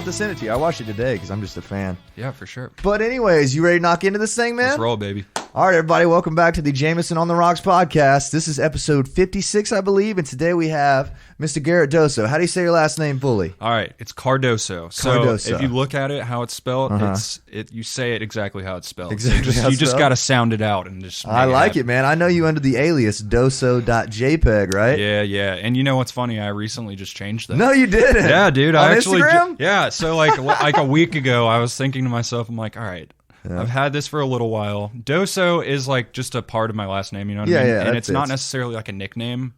have to send it to you. I watched it today because I'm just a fan. Yeah, for sure. But anyways, you ready to knock into this thing, man? Let's roll, baby. All right, everybody, welcome back to the Jameson on the Rocks podcast. This is episode 56, I believe, and today we have Mr. Garrett Cardoso. How do you say your last name fully? All right, it's Cardoso. So if you look at it, how it's spelled, you say it exactly how it's spelled. Exactly. You just got to sound it out and just. I like it, man. I know you under the alias doso.jpg, right? Yeah. And you know what's funny? I recently just changed that. No, you didn't. Yeah, dude. On I actually. Instagram? Yeah. So like a week ago, I was thinking to myself, I'm like, all right. Yeah. I've had this for a little while. Doso is like just a part of my last name, you know what I mean? Yeah, and it's not necessarily like a nickname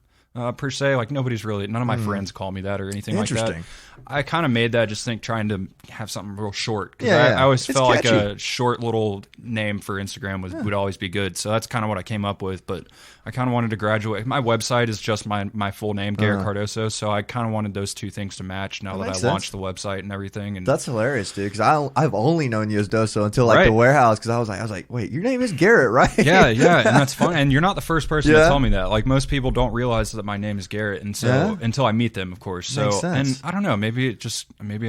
per se. Like none of my friends call me that or anything like that. Interesting. I kind of made that just trying to have something real short. Yeah, I always felt catchy. like a short little name for Instagram would always be good. So that's kind of what I came up with. But I kind of wanted to graduate. My website is just my full name, Garrett Cardoso. So I kind of wanted those two things to match now that I launched the website and everything. And that's hilarious, dude. Because I've only known you as Doso until like the warehouse. Because I was like, wait, your name is Garrett, right? Yeah, and that's fun. And you're not the first person to tell me that. Like most people don't realize that my name is Garrett, and so until I meet them, of course. So and I don't know, maybe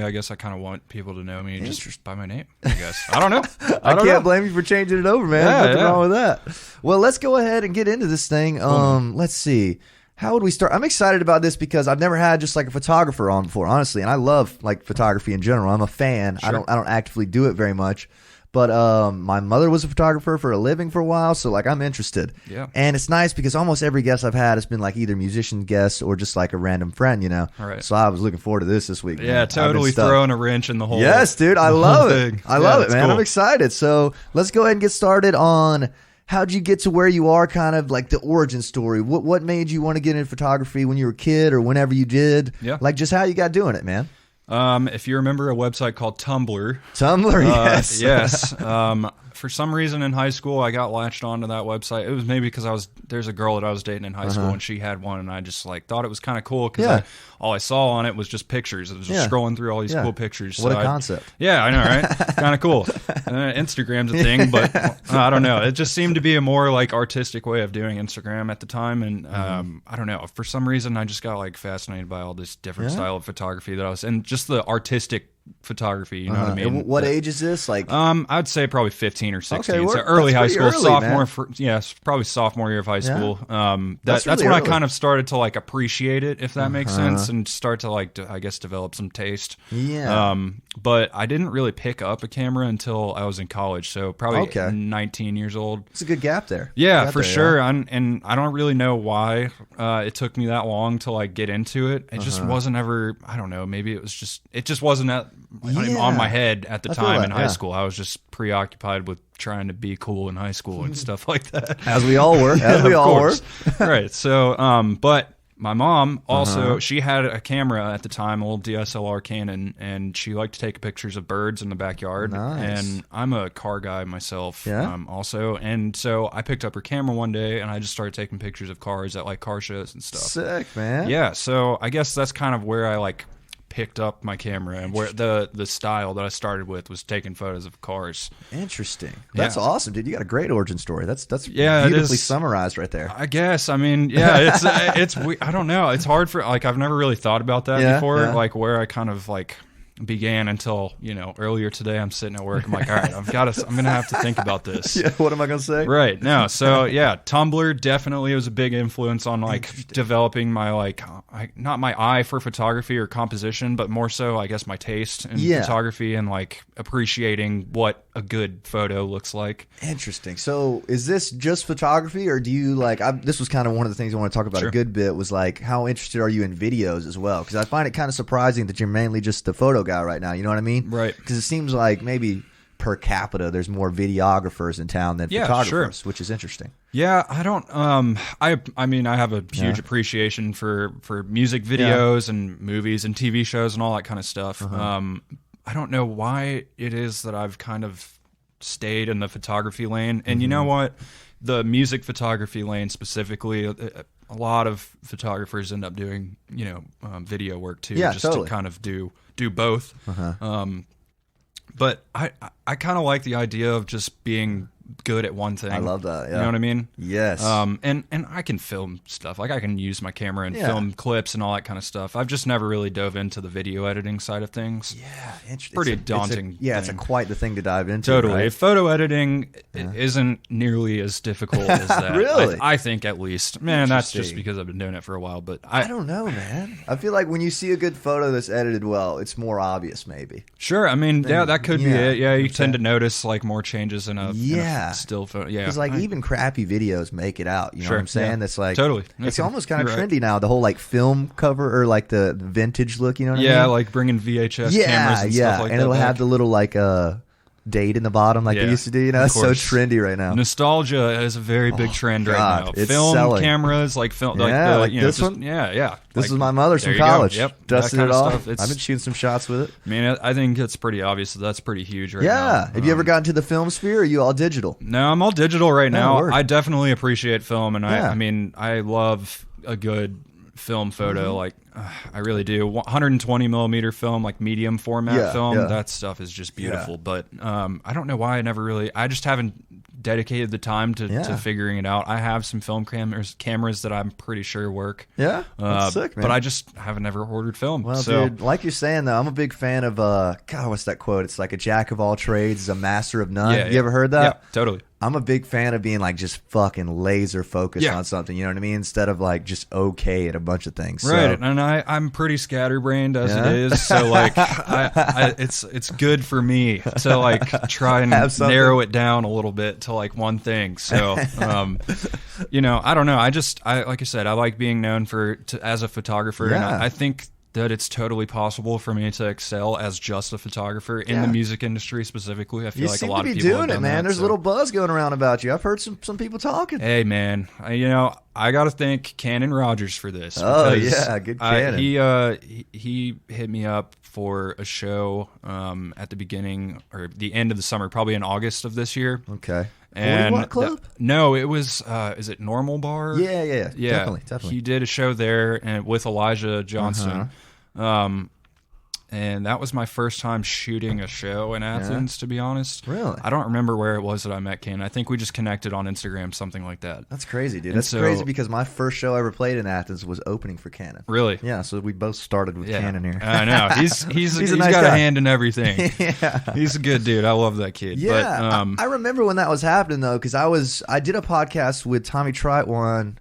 I guess I kind of want people to know me just by my name. I guess I don't know. I can't blame you for changing it over, man. Nothing wrong with that. Well, let's go ahead and get into this thing. Let's see. How would we start? I'm excited about this because I've never had just like a photographer on before, honestly, and I love like photography in general. I'm a fan. Sure. I don't actively do it very much. But my mother was a photographer for a living for a while, so like I'm interested. Yeah. And it's nice because almost every guest I've had has been like either musician guests or just like a random friend, you know. All right. So I was looking forward to this week. Yeah, man. Totally throwing a wrench in the whole. Yes, dude, I love it. I love it, man. Cool. I'm excited. So let's go ahead and get started on how'd you get to where you are, kind of like the origin story. What made you want to get into photography when you were a kid or whenever you did? Yeah. Like just how you got doing it, man. If you remember a website called Tumblr. Tumblr, yes. Yes. For some reason in high school, I got latched onto that website. It was maybe because there's a girl that I was dating in high school, and she had one, and I just like thought it was kind of cool because all I saw on it was just pictures. It was just scrolling through all these cool pictures. What a concept. Yeah, I know, right? Kind of cool. Instagram's a thing, but I don't know. It just seemed to be a more like artistic way of doing Instagram at the time, and I don't know. For some reason, I just got like fascinated by all this different style of photography that I was, and just the artistic photography, you know what I mean? And what age is this? Like, I'd say probably 15 or 16. Okay, so early high school, early, probably sophomore year of high school. That's when really I kind of started to like appreciate it, if that makes sense, and start to like, I guess, develop some taste. Yeah. But I didn't really pick up a camera until I was in college, so probably 19 years old. It's a good gap there. Yeah, for sure. And I don't really know why it took me that long to like get into it. It just wasn't ever. I don't know. Maybe it just wasn't on my head at the time in high school. I was just preoccupied with trying to be cool in high school and stuff like that. As we all were. Right. So, but my mom also, she had a camera at the time, a little DSLR Canon, and she liked to take pictures of birds in the backyard. Nice. And I'm a car guy myself also. And so I picked up her camera one day, and I just started taking pictures of cars at like car shows and stuff. Sick, man. Yeah. So I guess that's kind of where I like picked up my camera, and where the style that I started with was taking photos of cars. Interesting. That's awesome, dude. You got a great origin story. That's beautifully summarized right there. I guess. I mean, yeah, it's I don't know. It's hard for like I've never really thought about that before. Like where I kind of like began until earlier today. I'm sitting at work. I'm like, all right, I'm gonna have to think about this. Yeah. What am I gonna say? Right. No. So yeah, Tumblr definitely was a big influence on like developing my like not my eye for photography or composition, but more so I guess my taste in photography and like appreciating what a good photo looks like. Interesting. So is this just photography, or do you like? This was kind of one of the things I want to talk about a good bit. Was like, how interested are you in videos as well? Because I find it kind of surprising that you're mainly just the photo guy right now. You know what I mean? Right. Because it seems like maybe per capita there's more videographers in town than photographers, which is interesting. Yeah, I don't I mean I have a huge appreciation for music videos and movies and TV shows and all that kind of stuff. I don't know why it is that I've kind of stayed in the photography lane. And you know what? The music photography lane specifically, a lot of photographers end up doing, video work too, to kind of do both. But I kind of like the idea of just being good at one thing. I love that. Yeah. You know what I mean? Yes. And I can film stuff. Like I can use my camera and film clips and all that kind of stuff. I've just never really dove into the video editing side of things. Yeah, interesting. Pretty daunting. It's quite the thing to dive into. Totally. Right? Photo editing isn't nearly as difficult as that. Really? I think at least. Man, that's just because I've been doing it for a while. But I don't know, man. I feel like when you see a good photo that's edited well, it's more obvious, maybe. Sure. I mean, that could be it. Yeah, you tend to notice like more changes in a still photo. Yeah. Because like even crappy videos make it out. You know what I'm saying? That's like totally. It's almost kind of trendy now. The whole like film cover or like the vintage look. You know what I mean? Yeah, like bringing VHS cameras and stuff like that. And it'll have the little like date in the bottom like they used to do. You know, it's so trendy right now. Nostalgia is a very big trend right now. It's film selling. Cameras, like film, this one. Yeah. This was my mother's from college. Yep, dusted it off. I've been shooting some shots with it. I mean, I think it's pretty obvious that's pretty huge right now. Yeah. Have you ever gotten to the film sphere? Or are you all digital? No, I'm all digital right now. Word. I definitely appreciate film, and I mean, I love a good film photo. Like I really do. 120 millimeter film, like medium format film. That stuff is just beautiful. But I don't know why I just haven't dedicated the time to figuring it out. I have some film cameras that I'm pretty sure work. Yeah, that's sick, man. But I just haven't ever ordered film. Well, dude, like you're saying though, I'm a big fan of God. What's that quote? It's like a jack of all trades is a master of none. You ever heard that? Yeah, totally. I'm a big fan of being like just fucking laser focused on something. You know what I mean? Instead of like just okay at a bunch of things. Right. And I'm pretty scatterbrained as it is. So like it's good for me to like try and narrow it down a little bit to like one thing. So you know, I don't know. I like I said, I like being known as a photographer, and I think that it's totally possible for me to excel as just a photographer in the music industry specifically. I feel like a lot of people doing it, man. There's a little buzz going around about you. I've heard some people talking. Hey, man, I got to thank Cannon Rogers for this. Oh yeah, good Cannon. He hit me up for a show at the beginning or the end of the summer, probably in August of this year. Okay. And what club? No, it was. Is it Normal Bar? Yeah. Definitely. He did a show there and with Elijah Johnson. And that was my first time shooting a show in Athens, to be honest. Really? I don't remember where it was that I met Ken. I think we just connected on Instagram, something like that. That's crazy, dude. That's crazy because my first show I ever played in Athens was opening for Cannon. Really? Yeah, so we both started with Cannon here. I know. He's nice got guy. a hand in everything. He's a good dude. I love that kid. Yeah. But, I remember when that was happening, though, because I did a podcast with Tommy Troutwine,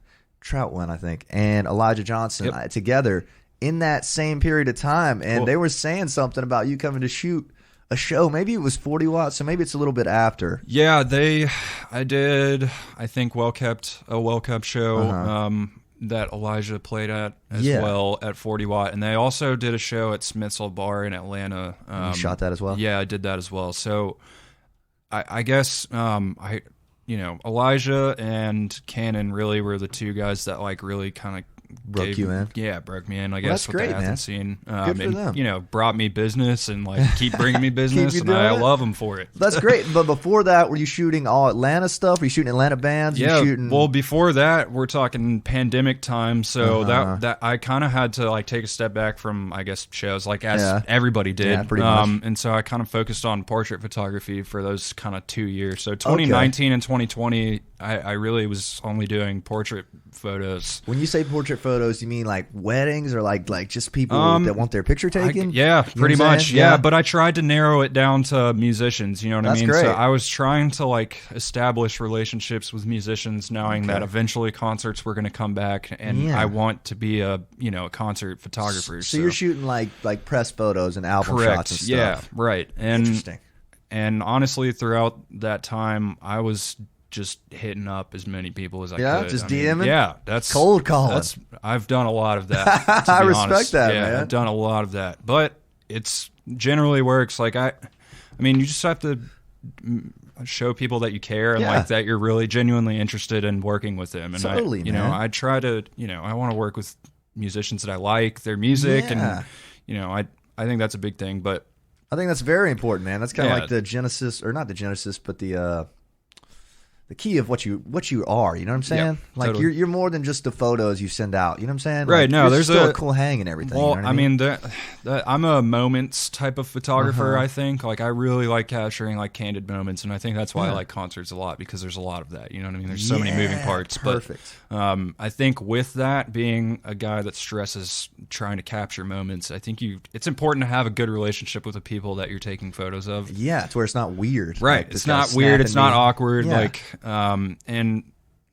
I think, and Elijah Johnson together in that same period of time, and they were saying something about you coming to shoot a show. Maybe it was 40 watts, so maybe it's a little bit after. Yeah, I did, I think, a well-kept show that Elijah played at as well at 40 watt, and they also did a show at Smith's Old Bar in Atlanta. You shot that as well? Yeah, I did that as well. So I guess Elijah and Cannon really were the two guys that like really kind of broke you in. Yeah, broke me in, I guess, with the Athens scene. Good for them. Brought me business and like keep bringing me business, and I love them for it. That's great. But before that, were you shooting all Atlanta stuff? Were you shooting Atlanta bands? Yeah. Well, before that, we're talking pandemic time, so that I kind of had to like take a step back from, I guess, shows like as everybody did. Yeah, pretty much. And so I kind of focused on portrait photography for those kind of 2 years. So 2019 and 2020, I really was only doing portrait photos. When you say portrait photos, you mean like weddings or like just people that want their picture taken? Pretty much. Yeah, but I tried to narrow it down to musicians. You know what I mean? Great. So I was trying to like establish relationships with musicians, knowing that eventually concerts were going to come back, and I want to be a concert photographer. So you're shooting like press photos and album shots and stuff. Yeah, right. And interesting. And honestly, throughout that time, I was just hitting up as many people as I could. Yeah, just DMing? Yeah, that's cold calling. I've done a lot of that. I respect that, man. I've done a lot of that, but it's generally works. Like I mean, you just have to show people that you care and like that you're really genuinely interested in working with them. And I try to, I want to work with musicians that I like their music, and I think that's a big thing. But I think that's very important, man. That's kind of like the genesis, or not the genesis, but the key of what you are. You know what I'm saying? Like totally. you're more than just the photos you send out. You know what I'm saying? Right. Like, No, there's still a cool hang and everything. Well, you know what I mean, I'm a moments type of photographer. I think like I really like capturing like candid moments, and I think that's why I like concerts a lot, because there's a lot of that. You know what I mean? There's so many moving parts. Perfect. But I think with that, being a guy that stresses trying to capture moments, I think it's important to have a good relationship with the people that you're taking photos of. Yeah, to where it's not weird. Right. Like, it's not weird. It's not awkward. Yeah. Like, and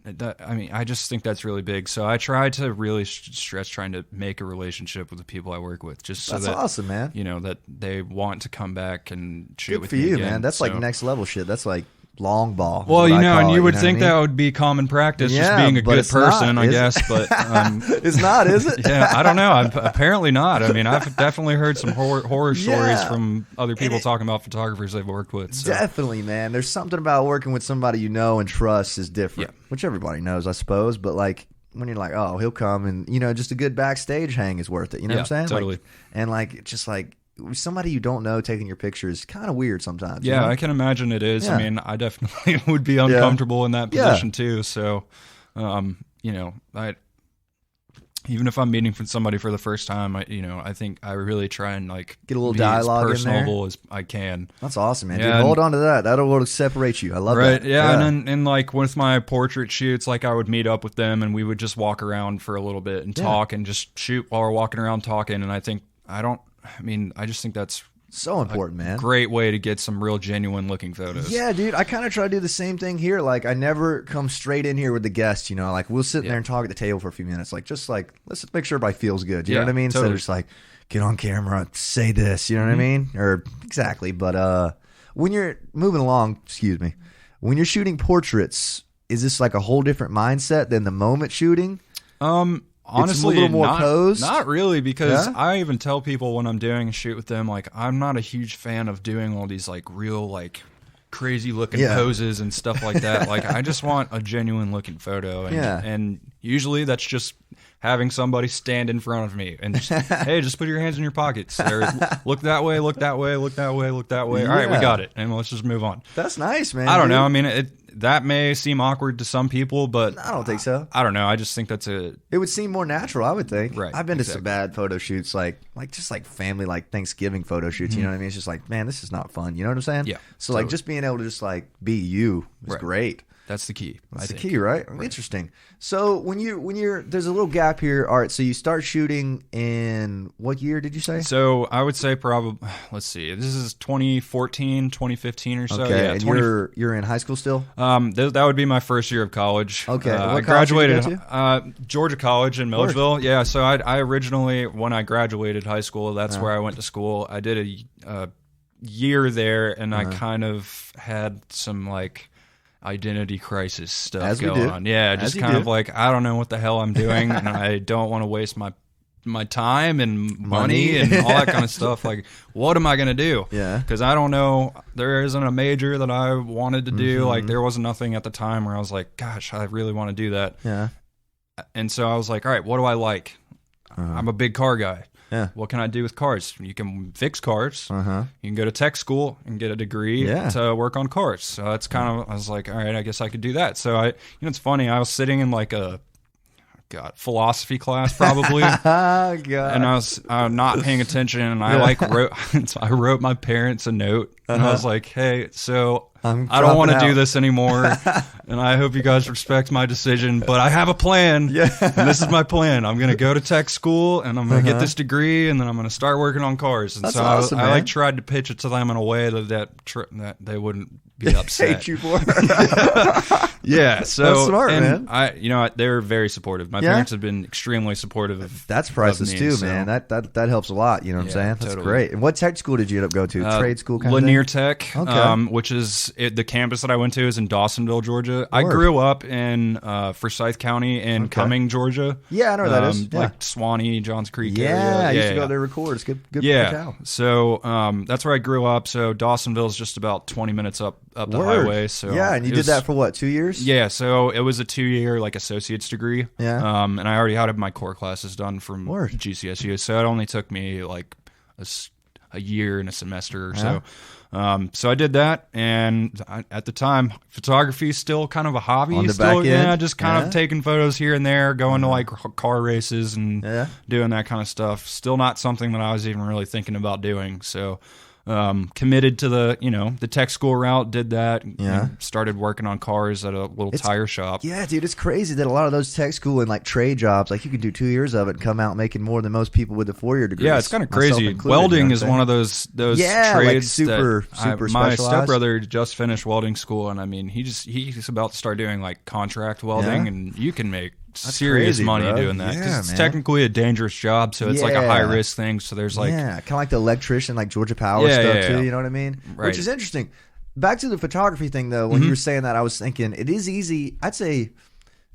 that, I mean, I just think that's really big. So I try to really stress trying to make a relationship with the people I work with, just so that's awesome, man. You know, that they want to come back and shoot Good with for me you, again. man. That's like next level shit. That's like long ball. Well, you know, and you would know think what I mean? that would be common practice, just being a good person, I guess. But it's not, is it? Yeah, I don't know. Apparently not. I mean, I've definitely heard some horror stories from other people talking about photographers they've worked with. So. Definitely, man. There's something about working with somebody you know and trust is different, which everybody knows, I suppose. But like when you're like, oh, he'll come, and you know, just a good backstage hang is worth it. You know what I'm saying? Totally. Like, and like just like. Somebody you don't know taking your picture is kind of weird sometimes. Yeah, you know? I can imagine it is. I mean, I definitely would be uncomfortable in that position too. So, you know, even if I'm meeting somebody for the first time, I think I really try and like get a little dialogue as personable as I can. That's awesome, man. Dude, hold on to that. That'll separate you. I love that. Yeah, and like with my portrait shoots, like I would meet up with them and we would just walk around for a little bit and talk and just shoot while we're walking around talking. And I just think that's so important, man. Great way to get some real genuine looking photos. Yeah, dude. I kind of try to do the same thing here. Like, I never come straight in here with the guests, you know. Like, we'll sit there and talk at the table for a few minutes. Like, just like, let's make sure everybody feels good. You know what I mean? Totally. So just like, get on camera, say this. You know what I mean? Or exactly. But when you're moving along, when you're shooting portraits, is this like a whole different mindset than the moment shooting? Honestly, it's a little more posed? Not really, because I even tell people when I'm doing a shoot with them, like, I'm not a huge fan of doing all these like real like crazy looking poses and stuff like that. Like, I just want a genuine looking photo, and usually that's just having somebody stand in front of me and just, hey, just put your hands in your pockets, or look that way, look that way, look that way, look that way. All right, we got it, and let's just move on. That's nice, man. I don't know. I mean, that may seem awkward to some people, but I don't think so. I don't know. I just think it would seem more natural, I would think. Right. I've been to some bad photo shoots, like just like family, like Thanksgiving photo shoots. You know what I mean? It's just like, man, this is not fun. You know what I'm saying? Yeah. So like just being able to just like be you is great. That's the key. That's the key, right? Interesting. So when you're there's a little gap here. All right, so you start shooting in what year did you say? So I would say probably, let's see, this is 2014, 2015 or so. Okay, yeah, and you're in high school still? That would be my first year of college. Okay, what I graduated Georgia College in Milledgeville. Yeah, so I originally, when I graduated high school, that's where I went to school. I did a year there, and I kind of had some like identity crisis stuff going on. Yeah, just kind of like, I don't know what the hell I'm doing, and I don't want to waste my time and money and all that kind of stuff. Like, what am I going to do? Yeah. Because I don't know. There isn't a major that I wanted to do. Like, there was nothing at the time where I was like, gosh, I really want to do that. Yeah. And so I was like, all right, what do I like? I'm a big car guy. Yeah. What can I do with cars? You can fix cars. You can go to tech school and get a degree to work on cars. So that's kind of, I was like, all right, I guess I could do that. So it's funny. I was sitting in like a philosophy class probably. God. And I was not paying attention, and I I wrote my parents a note, and I was like, hey, so I don't want to do this anymore, and I hope you guys respect my decision, but I have a plan. Yeah. And this is my plan. I'm going to go to tech school, and I'm going to get this degree, and then I'm going to start working on cars. And that's so awesome, I like tried to pitch it to them in a way that they wouldn't be upset. Hate you for Yeah, so that's smart, man. They were very supportive. My parents have been extremely supportive of. That's priceless too, man. That helps a lot. You know what I'm saying? That's totally great. And what tech school did you end up go to? Trade school, kind Lanier of thing? Tech, Okay. Which is the campus that I went to is in Dawsonville, Georgia. I grew up in Forsyth County in Cumming, Georgia. Yeah, I know where that is. Yeah. Like Swanee, Johns Creek yeah, area. I used to go there to record. It's good. Yeah. So that's where I grew up. So Dawsonville is just about 20 minutes up the highway. So yeah, and you did that for what, 2 years? Yeah, so it was a 2-year like associate's degree. Yeah. And I already had my core classes done from GCSU, so it only took me like a year and a semester or so. So I did that, and at the time, photography is still kind of a hobby. On the still, back end? yeah, just kind of taking photos here and there, going to like car races and doing that kind of stuff. Still not something that I was even really thinking about doing. So committed to the tech school route, did that, and started working on cars at a little tire shop. Yeah, dude, it's crazy that a lot of those tech school and like trade jobs, like you can do 2 years of it and come out making more than most people with the 4-year degree. Yeah, it's kind of crazy. Welding is one of those trades like super my specialized. stepbrother just finished welding school, and I mean he's about to start doing like contract welding, and you can make serious crazy, money bro. doing that, because Yeah, it's man. technically a dangerous job, so it's like a high risk thing. So there's like kind of like the electrician, like Georgia Power stuff too. You know what I mean? Right. Which is interesting. Back to the photography thing though, when you were saying that, I was thinking it is easy. I'd say,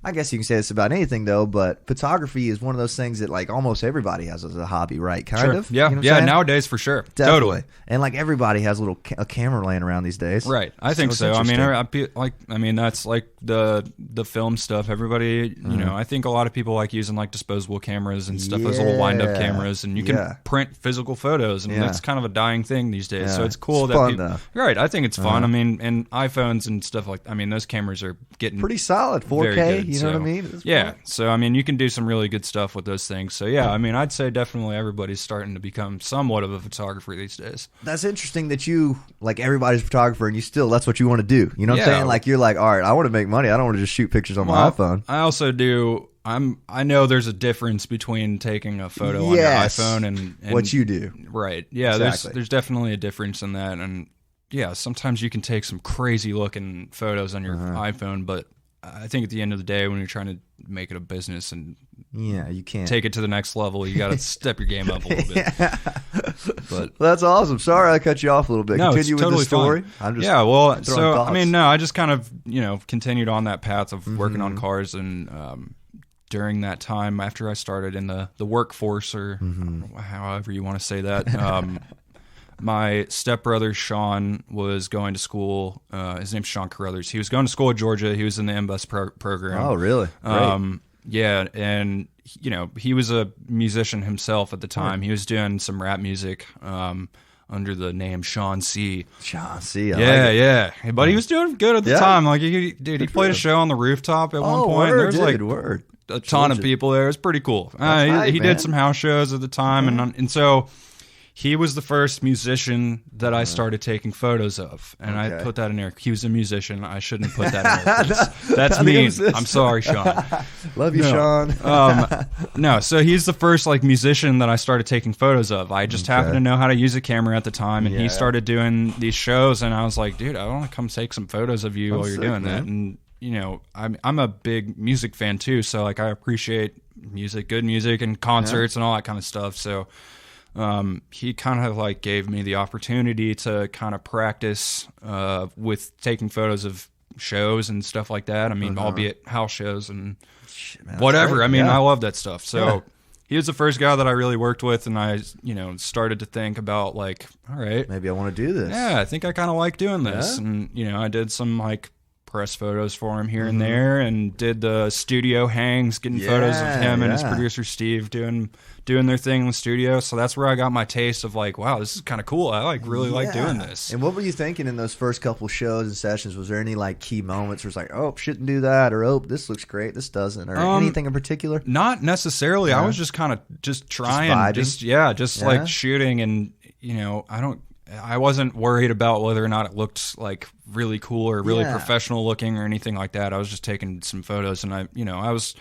I guess you can say this about anything though, but photography is one of those things that like almost everybody has as a hobby, right? Kind of. Yeah, you know what I'm saying? nowadays for sure. Definitely. Totally. And like everybody has a camera laying around these days. Right. I think it's so. I mean, interesting. that's like the film stuff. Everybody, you know, I think a lot of people like using like disposable cameras and stuff, those little wind up cameras, and you can print physical photos, and that's kind of a dying thing these days. So it's cool that fun, people, though. right. I think it's fun. I mean, and iPhones and stuff like, I mean, those cameras are getting Pretty solid, 4K. very good, you know what I mean? Yeah. So I mean, you can do some really good stuff with those things. So yeah, I mean, I'd say definitely everybody's starting to become somewhat of a photographer these days. That's interesting that you, like everybody's a photographer and you still, that's what you want to do. You know what I'm saying? Like you're like, all right, I want to make money. I don't want to just shoot pictures on my iPhone. I also do. I know there's a difference between taking a photo on your iPhone and what you do. Right. Yeah, Exactly. there's definitely a difference in that. And yeah, sometimes you can take some crazy looking photos on your iPhone, but I think at the end of the day, when you're trying to make it a business and you can't take it to the next level, you got to step your game up a little bit. But that's awesome. Sorry I cut you off a little bit. No, Continue it's with totally the story. fine. I'm just I mean, no, I just kind of continued on that path of working on cars, and during that time, after I started in the workforce, or however you want to say that. My stepbrother Sean was going to school. His name's Sean Carruthers. He was going to school at Georgia. He was in the MBUS program. Oh, really? Yeah, and he was a musician himself at the time. He was doing some rap music under the name Sean C. Sean C. Yeah. But he was doing good at the time. Like he played a show on the rooftop at one point. Word, there was a ton of people there. It was pretty cool. He did some house shows at the time, and so. He was the first musician that I started taking photos of, and I put that in there. He was a musician. I shouldn't put that in there. That's mean. I'm sorry, Sean. Love you, Sean. No, so he's the first like musician that I started taking photos of. I just happened to know how to use a camera at the time, and he started doing these shows, and I was like, dude, I want to come take some photos of you while you're doing that. And I'm a big music fan too, so like I appreciate music, good music, and concerts and all that kind of stuff. So. He kind of like gave me the opportunity to kind of practice with taking photos of shows and stuff like that. I mean, albeit house shows and whatever. I mean, I love that stuff. So he was the first guy that I really worked with, and I, started to think about like, all right, maybe I want to do this. Yeah, I think I kind of like doing this. And, I did some like press photos for him here and there, and did the studio hangs, getting photos of him and his producer Steve doing their thing in the studio. So that's where I got my taste of like, wow, this is kind of cool. I really like doing this. And what were you thinking in those first couple shows and sessions? Was there any like key moments where it's like, oh, shouldn't do that, or oh, this looks great, this doesn't, or anything in particular? Not necessarily. I was just kind of just trying, just like shooting, and I wasn't worried about whether or not it looked like really cool or really professional looking or anything like that. I was just taking some photos, and I was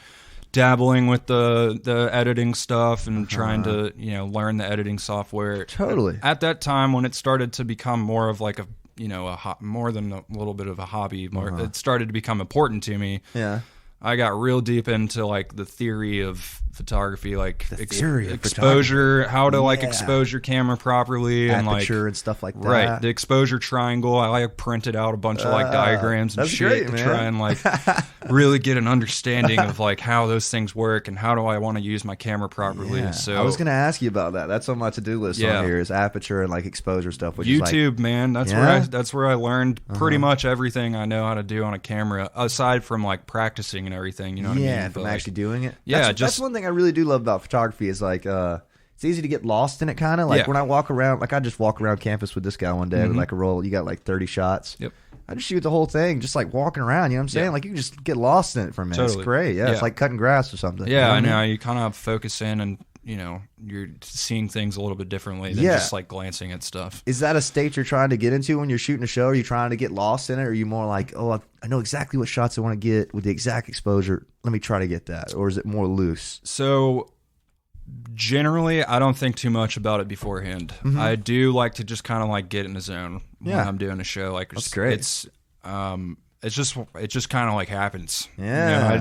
dabbling with the editing stuff and trying to learn the editing software. Totally. At that time, when it started to become more of like a more than a little bit of a hobby, it started to become important to me. Yeah. I got real deep into like the theory of photography, like exposure, how to like expose your camera properly, aperture and stuff like that. Right, the exposure triangle. I like printed out a bunch of like diagrams and shit to try and like really get an understanding of like how those things work and how do I want to use my camera properly. Yeah. So I was going to ask you about that. That's on my to-do list on here is aperture and like exposure stuff. Which YouTube, is like, man, that's where I learned pretty much everything I know how to do on a camera, aside from like practicing and everything. You know what I mean? Yeah, from actually doing it. Yeah, that's one thing I really do love about photography is like it's easy to get lost in it, kind of like when I walk around. Like I just walk around campus with this guy one day with like a roll. You got like 30 shots. Yep. I just shoot the whole thing, just like walking around. You know what I'm saying? Like you can just get lost in it for a minute. Totally. It's great. Yeah, it's like cutting grass or something. Yeah, you know I know. You kind of focus in, and you're seeing things a little bit differently than just like glancing at stuff. Is that a state you're trying to get into when you're shooting a show? Are you trying to get lost in it? Or are you more like, oh, I know exactly what shots I want to get with the exact exposure. Let me try to get that. Or is it more loose? So generally, I don't think too much about it beforehand. I do like to just kind of like get in the zone when I'm doing a show. Like that's great. It just kind of like happens. Yeah. I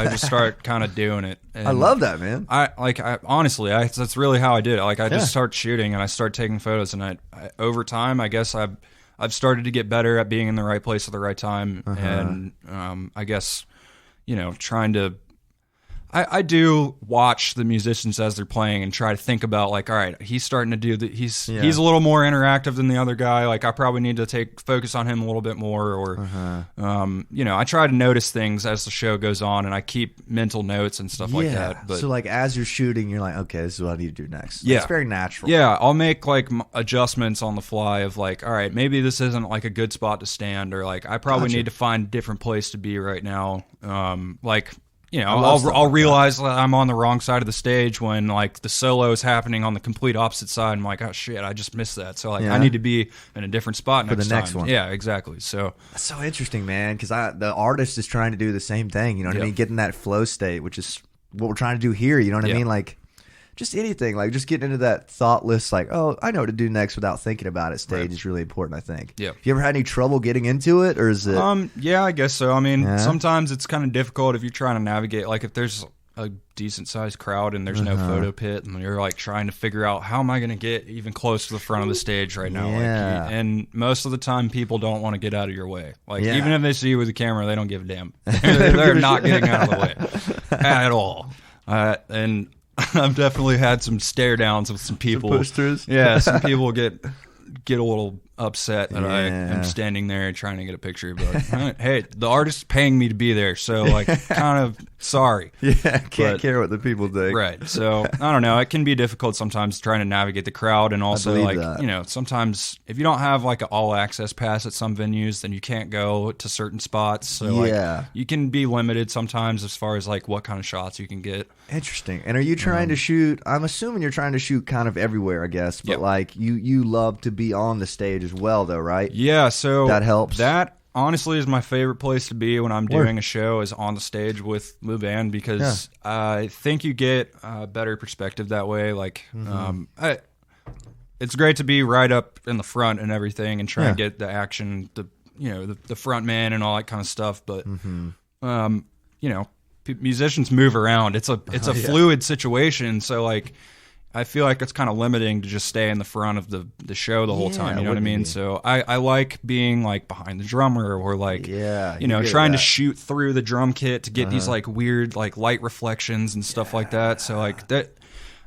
just start kind of doing it. And I love that, man. Honestly, that's really how I did it. Like I just start shooting and I start taking photos, and I over time, I guess I've started to get better at being in the right place at the right time, and I guess trying to. I do watch the musicians as they're playing and try to think about like, all right, he's starting to do that. He's a little more interactive than the other guy. Like I probably need to focus on him a little bit more, or I try to notice things as the show goes on, and I keep mental notes and stuff like that. But so like as you're shooting, you're like, okay, this is what I need to do next. Yeah, it's very natural. Yeah, I'll make like adjustments on the fly of like, all right, maybe this isn't like a good spot to stand, or like I probably need to find a different place to be right now. I'll realize that I'm on the wrong side of the stage when like the solo is happening on the complete opposite side. I'm like, oh shit, I just missed that. So like I need to be in a different spot for the next time. one. Yeah, exactly. So that's so interesting, man, because the artist is trying to do the same thing. You know what I mean? Get in that flow state, which is what we're trying to do here. You know what I mean? Like just anything, like just getting into that thoughtless, like, oh, I know what to do next without thinking about it stage is really important, I think. Yeah. Have you ever had any trouble getting into it, or is it? Yeah, I guess so. I mean, sometimes it's kind of difficult if you're trying to navigate, like if there's a decent sized crowd and there's no photo pit, and you're like trying to figure out how am I going to get even close to the front of the stage right now. And most of the time people don't want to get out of your way. Like even if they see you with a camera, they don't give a damn. They're not getting out of the way at all. And I've definitely had some stare downs with some people. Some posters? Yeah, some people get a little upset that I am standing there trying to get a picture. But hey, the artist's paying me to be there, so like kind of sorry. Yeah, can't care what the people think. Right. So I don't know. It can be difficult sometimes trying to navigate the crowd, and also like sometimes if you don't have like an all access pass at some venues, then you can't go to certain spots. So like you can be limited sometimes as far as like what kind of shots you can get. Interesting. And are you trying to shoot? I'm assuming you're trying to shoot kind of everywhere, I guess. But like you love to be on the stage as well, though, right? Yeah. So that helps. That honestly is my favorite place to be when I'm doing a show, is on the stage with the band, because I think you get a better perspective that way. Like, it's great to be right up in the front and everything and try and get the action, the front man and all that kind of stuff. But, musicians move around. It's a fluid situation. So like, I feel like it's kind of limiting to just stay in the front of the show the whole time. You know what I mean? So I like being like behind the drummer, or like, trying to shoot through the drum kit to get these like weird like light reflections and stuff like that. So like that,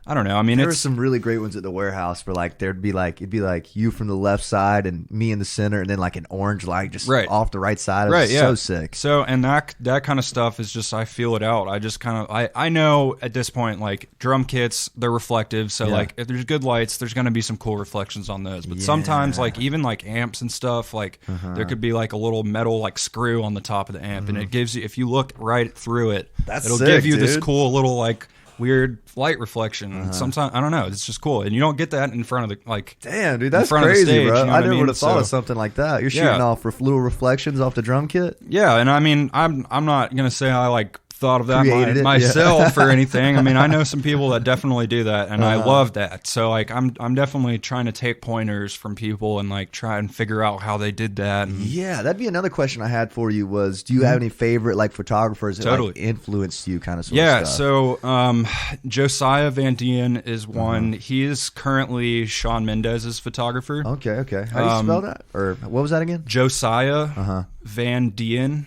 I don't know. I mean, there were some really great ones at the warehouse where like it'd be like you from the left side and me in the center, and then like an orange light just off the right side. It was so sick. So and that kind of stuff is just, I feel it out. I just kind of I know at this point, like drum kits, they're reflective. So like if there's good lights, there's going to be some cool reflections on those. But sometimes like even like amps and stuff, like there could be like a little metal like screw on the top of the amp, and it gives you, if you look right through it, it'll give you this cool little like weird light reflection. Sometimes I don't know, it's just cool, and you don't get that in front of the like. Damn, dude, that's crazy, stage, bro. I never would have thought of something like that. You're shooting off little reflections off the drum kit. Yeah, and I mean, I'm not gonna say I like thought of that myself or anything. I mean, I know some people that definitely do that, and I love that. So like, I'm definitely trying to take pointers from people and like try and figure out how they did that. And, that'd be another question I had for you was, do you have any favorite like photographers that like influenced you, kind of sort of stuff? So Josiah Van Dien is one. He is currently Shawn Mendes's photographer. Okay. How do you spell that? Or what was that again? Josiah Van Dien.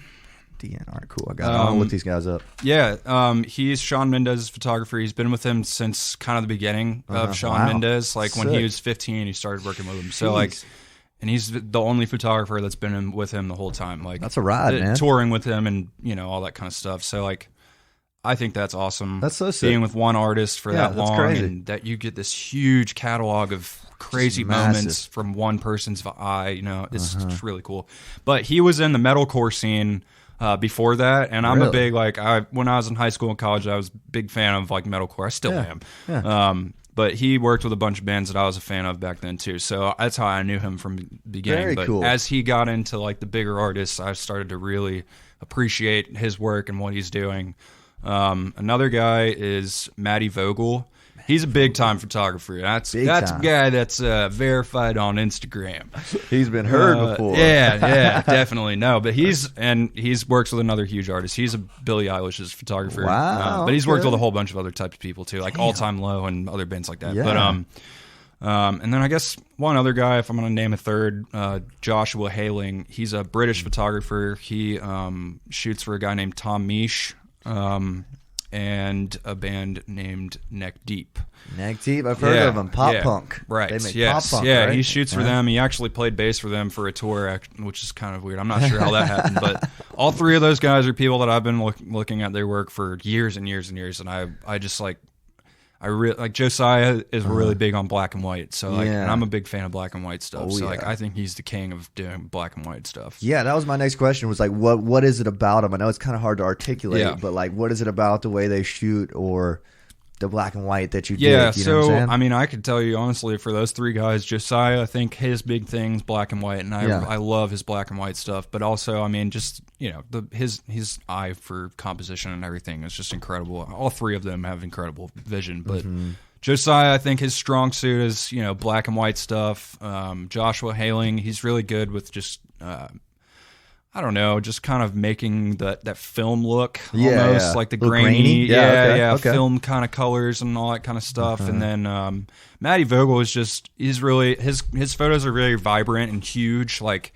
All right, cool. I got it. I'll look these guys up. Yeah, he's Shawn Mendes' photographer. He's been with him since kind of the beginning of Shawn Mendes. Like when he was 15, he started working with him. So like, and he's the only photographer that's been with him the whole time. Like that's a ride, man. Touring with him and all that kind of stuff. So like, I think that's awesome. That's so sick. Being with one artist for that long, crazy. and that you get this huge catalog of crazy moments from one person's eye. You know, it's just really cool. But he was in the metalcore scene before that, and I'm a big when I was in high school and college, I was a big fan of like metalcore. I still am. Yeah. But he worked with a bunch of bands that I was a fan of back then too. So that's how I knew him from the beginning. Very but cool. As he got into like the bigger artists, I started to really appreciate his work and what he's doing. Another guy is Matty Vogel. He's a big time photographer. That's a guy that's verified on Instagram. He's been heard before. Yeah, definitely. No, but he's works with another huge artist. He's a Billie Eilish's photographer. Wow. But he's worked with a whole bunch of other types of people too, like All Time Low and other bands like that. Yeah. But and then I guess one other guy, if I'm going to name a third, Joshua Haling. He's a British photographer. He shoots for a guy named Tom Misch. And a band named Neck Deep. Neck Deep, I've heard of them. Pop punk. Right. They make yes. pop punk, yeah, right? He shoots for them. He actually played bass for them for a tour, which is kind of weird. I'm not sure how that happened, but all three of those guys are people that I've been looking at their work for years and years and years, and I just like Josiah is really big on black and white, so and I'm a big fan of black and white stuff. I think he's the king of doing black and white stuff. Yeah, that was my next question. Was like, what is it about him? I know it's kind of hard to articulate, but like, what is it about the way they shoot or the black and white that you dig? Yeah, you know what I'm saying? I mean, I could tell you honestly, for those three guys, Josiah, I think his big thing's black and white, and I love his black and white stuff. But also, I mean, just his eye for composition and everything is just incredible. All three of them have incredible vision, but Josiah, I think his strong suit is black and white stuff. Joshua Haling, he's really good with just I don't know, just kind of making that film look almost like the grainy, film kind of colors and all that kind of stuff. And then Matty Vogel is he's really his photos are very vibrant and huge. Like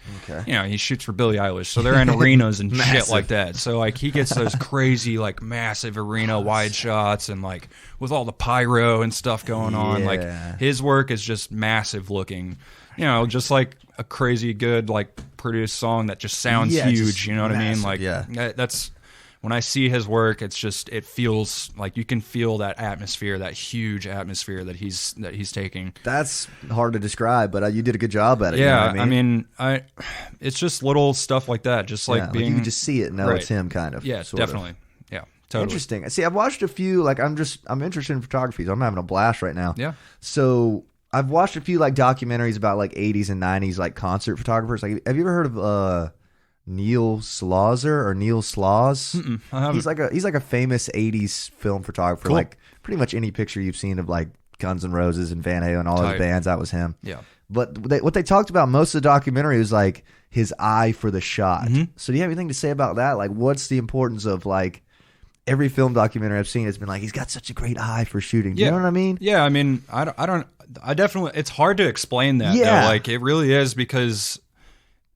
he shoots for Billie Eilish, so they're in arenas and shit like that. So like he gets those crazy like massive arena wide shots and like with all the pyro and stuff going on. Like his work is just massive looking. Just like a crazy good like produced song that just sounds huge. You know what I mean? Like that's when I see his work, it feels like you can feel that atmosphere, that huge atmosphere that he's taking. That's hard to describe, but you did a good job at it. Yeah, you know what I mean? It's just little stuff like that, just like being. Like you can just see it and know it's him, kind of. Yeah, definitely. Yeah, totally. Interesting. See, I've watched a few. Like I'm interested in photography, so I'm having a blast right now. Yeah. So I've watched a few like documentaries about like 80s and 90s like concert photographers. Like, have you ever heard of Neil Slaughter or Neil Slaws? I haven't. He's like a famous 80s film photographer. Cool. Like pretty much any picture you've seen of like Guns N' Roses and Van Halen and all those bands, that was him. Yeah. But what they talked about most of the documentary was like his eye for the shot. So do you have anything to say about that? Like, what's the importance of like every film documentary I've seen has been like he's got such a great eye for shooting. You know what I mean? Yeah, I mean, I definitely. It's hard to explain that. Yeah, though. Like it really is because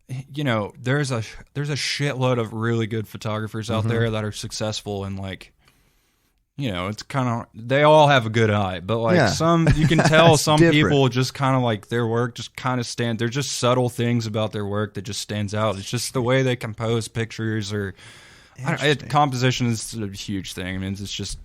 there's a shitload of really good photographers out there that are successful and like. It's kind of they all have a good eye, but like some you can tell some people just kind of like their work just kind of they're just subtle things about their work that just stands out. It's just the way they compose pictures or composition is a huge thing. I mean, it's just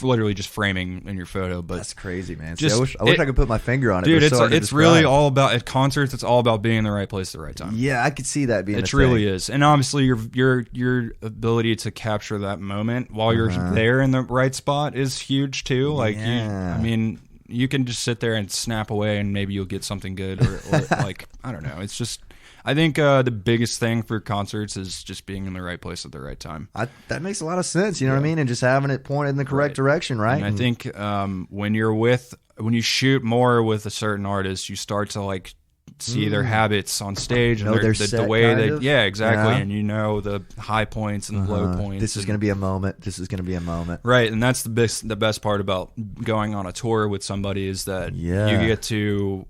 literally just framing in your photo. But that's crazy, man. Just, I wish I could put my finger on it. Dude, it's really all about at concerts. It's all about being in the right place at the right time. Yeah, I could see that being. It really is, and obviously your ability to capture that moment while you're there in the right spot is huge too. Like, you can just sit there and snap away, and maybe you'll get something good, or like I don't know. It's just. I think the biggest thing for concerts is just being in the right place at the right time. That makes a lot of sense, you know what I mean? And just having it pointed in the correct direction, right? And I think when you shoot more with a certain artist, you start to like see their habits on stage and the way they exactly, and the high points and the low points. This is going to be a moment. This is going to be a moment, right? And that's the best part about going on a tour with somebody is that you get to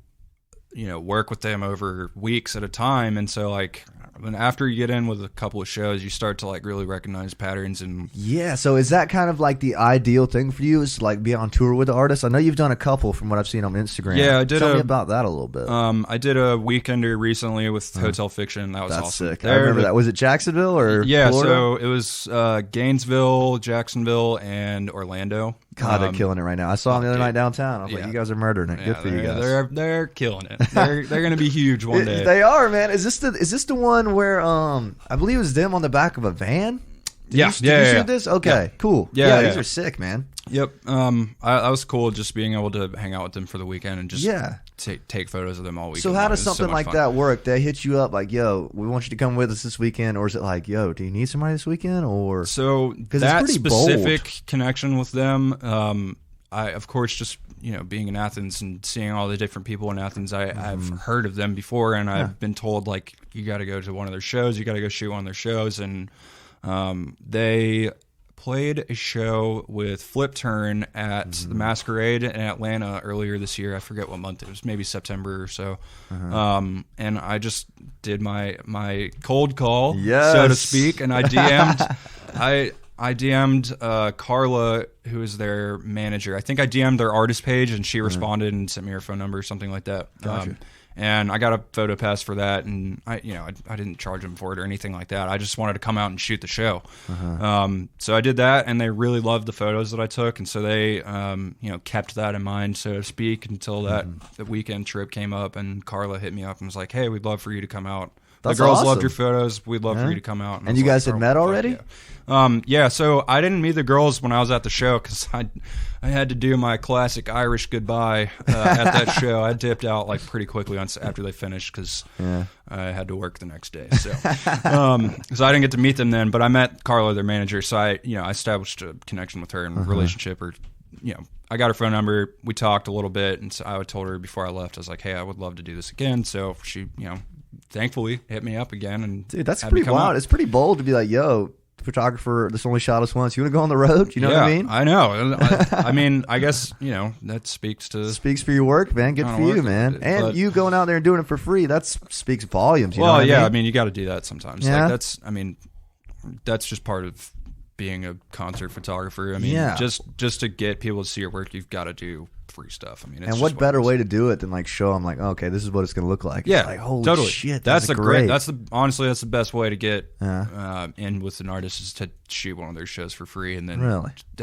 work with them over weeks at a time. And so like, And after you get in with a couple of shows, you start to like really recognize patterns. And yeah, so is that kind of like the ideal thing for you, is to like be on tour with the artists? I know you've done a couple from what I've seen on Instagram. Yeah, I did. Tell me about that a little bit. I did a weekender recently with Hotel Fiction. That was That's awesome. Sick. I remember that. Was it Jacksonville or yeah? Florida? So it was Gainesville, Jacksonville, and Orlando. God, they're killing it right now. I saw them the other night downtown. I was like, you guys are murdering it. Good for you guys. They're killing it. They're going to be huge one day. They are, man. Is this the one where I believe it was them on the back of a van? Did you shoot this? Okay, cool. Yeah, these are sick, man. Yep. I was cool just being able to hang out with them for the weekend and just take photos of them all weekend. So how does something like that work? They hit you up like, yo, we want you to come with us this weekend, or is it like, yo, do you need somebody this weekend? Or so that specific connection with them, I of course just being in Athens and seeing all the different people in Athens, I've heard of them before, and I've been told like you got to go to one of their shows, you got to go shoot one of their shows, and they played a show with Flip Turn at the Masquerade in Atlanta earlier this year. I forget what month it was, maybe September or so. And I just did my cold call, so to speak, and I DM'd I DM'd Carla, who is their manager. I think I DM'd their artist page, and she responded and sent me her phone number or something like that. Gotcha. And I got a photo pass for that, and I didn't charge them for it or anything like that. I just wanted to come out and shoot the show. So I did that, and they really loved the photos that I took, and so they kept that in mind, so to speak, until the weekend trip came up, and Carla hit me up and was like, "Hey, we'd love for you to come out. The girls loved your photos. We'd love for you to come out." And you guys had met already? Yeah, so I didn't meet the girls when I was at the show because I had to do my classic Irish goodbye at that show. I dipped out like pretty quickly after they finished because I had to work the next day. So I didn't get to meet them then, but I met Carla, their manager, so I established a connection with her and a relationship. Or I got her phone number. We talked a little bit, and so I told her before I left, I was like, "Hey, I would love to do this again." So she, thankfully hit me up again. And dude, that's pretty wild. It's pretty bold to be like, "Yo, photographer, this only shot us once. You want to go on the road?" You know what I mean? I know. I mean, I guess that speaks for your work, man. Good for you, man. And you going out there and doing it for free, that speaks volumes. You know what I mean? You got to do that sometimes. Yeah. Like that's just part of being a concert photographer. I mean, just to get people to see your work, you've got to do free stuff. I mean, and what better way to do it than like show them like, okay, this is what it's going to look like. Yeah, it's like, holy totally. shit, that's great. Honestly, that's the best way to get in with an artist, is to shoot one of their shows for free, and then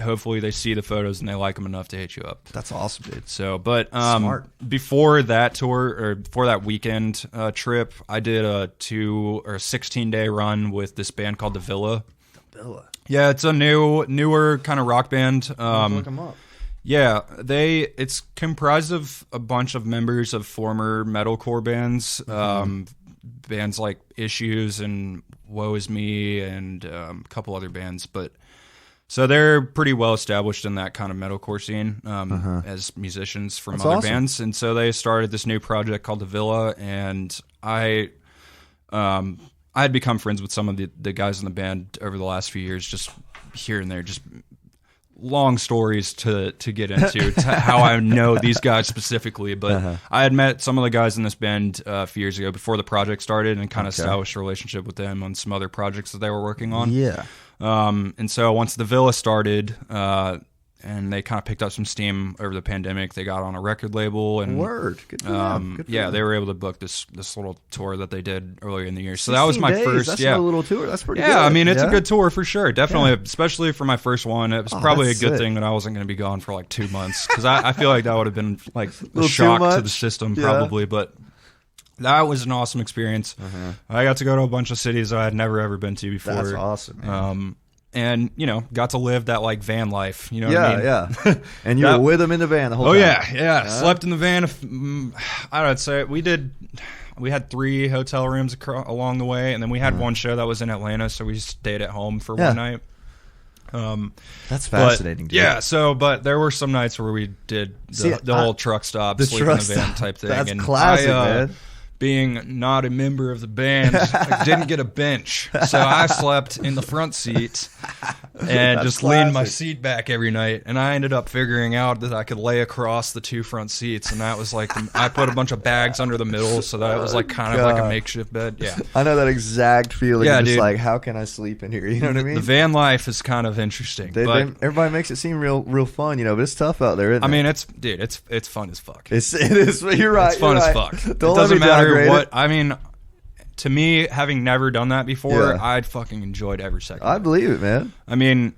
hopefully they see the photos and they like them enough to hit you up. That's awesome, dude. So, but smart. Before that tour, or before that weekend trip, I did a 16-day run with this band called The Villa. Yeah, it's a newer kind of rock band. Look them up. Yeah, it's comprised of a bunch of members of former metalcore bands, bands like Issues and Woe Is Me, and a couple other bands. But so they're pretty well established in that kind of metalcore scene as musicians from other bands, and so they started this new project called The Villa, and I had become friends with some of the guys in the band over the last few years, just here and there, just long stories to get into how I know these guys specifically, but I had met some of the guys in this band a few years ago before the project started, and kind of established a relationship with them on some other projects that they were working on. Yeah. And so once The Villa started, and they kind of picked up some steam over the pandemic, they got on a record label, and good for them. Good for them. They were able to book this little tour that they did earlier in the year. So that was my first. That's a little tour. That's pretty good. Yeah, I mean, it's a good tour for sure. Definitely, especially for my first one. It was probably a good thing that I wasn't going to be gone for like 2 months, because I feel like that would have been like a shock to the system probably, but. That was an awesome experience. I got to go to a bunch of cities I had never ever been to before. That's awesome, man. And got to live that like van life, what I mean? Yeah. And you were with them in the van the whole time. Yeah. Slept in the van. I would say we had 3 hotel rooms along the way, and then we had one show that was in Atlanta, so we stayed at home for one night. That's fascinating. But, yeah. But there were some nights where we did the whole truck stop, sleep in the van type thing. That's classic, man. Being not a member of the band, I didn't get a bench, so I slept in the front seat and just leaned my seat back every night. And I ended up figuring out that I could lay across the 2 front seats, and that was like I put a bunch of bags under the middle, so that it was like kind of like a makeshift bed. Yeah, I know that exact feeling. Yeah, just like, how can I sleep in here? You know what I mean? The van life is kind of interesting. Everybody makes it seem real fun, but it's tough out there. Isn't it? I mean, it's fun as fuck. It is. You're right. It's fun as fuck. It doesn't matter what. I mean, to me, having never done that before, I'd fucking enjoyed every second. I believe it, man. I mean,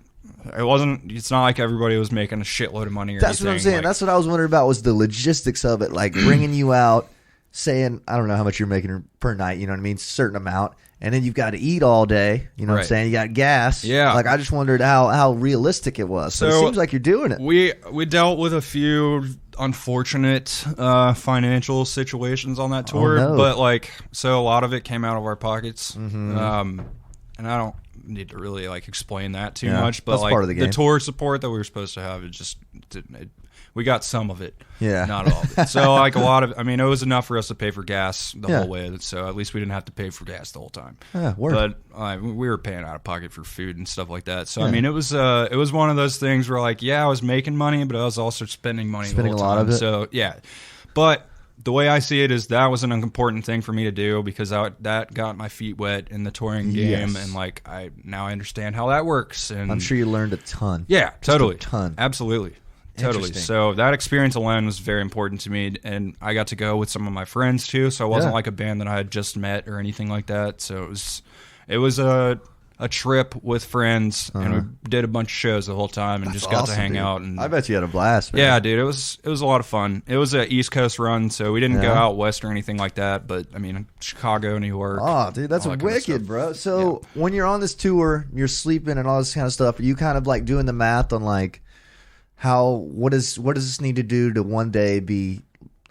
it's not like everybody was making a shitload of money or That's anything. what I'm saying. That's what I was wondering about, was the logistics of it, like bringing you out, saying, I don't know how much you're making per night, you know what I mean, certain amount, and then you've got to eat all day, you know what I'm saying, you got gas. Yeah. Like, I just wondered how realistic it was. So it seems like you're doing it. We dealt with a few unfortunate financial situations on that tour, but like, so a lot of it came out of our pockets. And I don't need to really like explain that too much, but that's like part of the game. The tour support that we were supposed to have, it just didn't. We got some of it, not all of it. So like a lot of, I mean, it was enough for us to pay for gas the whole way. So at least we didn't have to pay for gas the whole time. But we were paying out of pocket for food and stuff like that. So I mean, it was one of those things where like, I was making money, but I was also spending money the whole time. A lot of it. So but the way I see it is that was an important thing for me to do, because that got my feet wet in the touring game, and like now I understand how that works. And I'm sure you learned a ton. Yeah, totally, a ton, absolutely. Totally. So that experience alone was very important to me, and I got to go with some of my friends too. So it wasn't like a band that I had just met or anything like that. So it was a trip with friends, and we did a bunch of shows the whole time, and just got to hang out. And I bet you had a blast, man. Yeah, dude, it was a lot of fun. It was an East Coast run, so we didn't go out west or anything like that. But I mean, Chicago, New York. Oh, dude, that's wicked, bro. So when you're on this tour, you're sleeping and all this kind of stuff. Are you kind of like doing the math on like what does this need to do to one day be,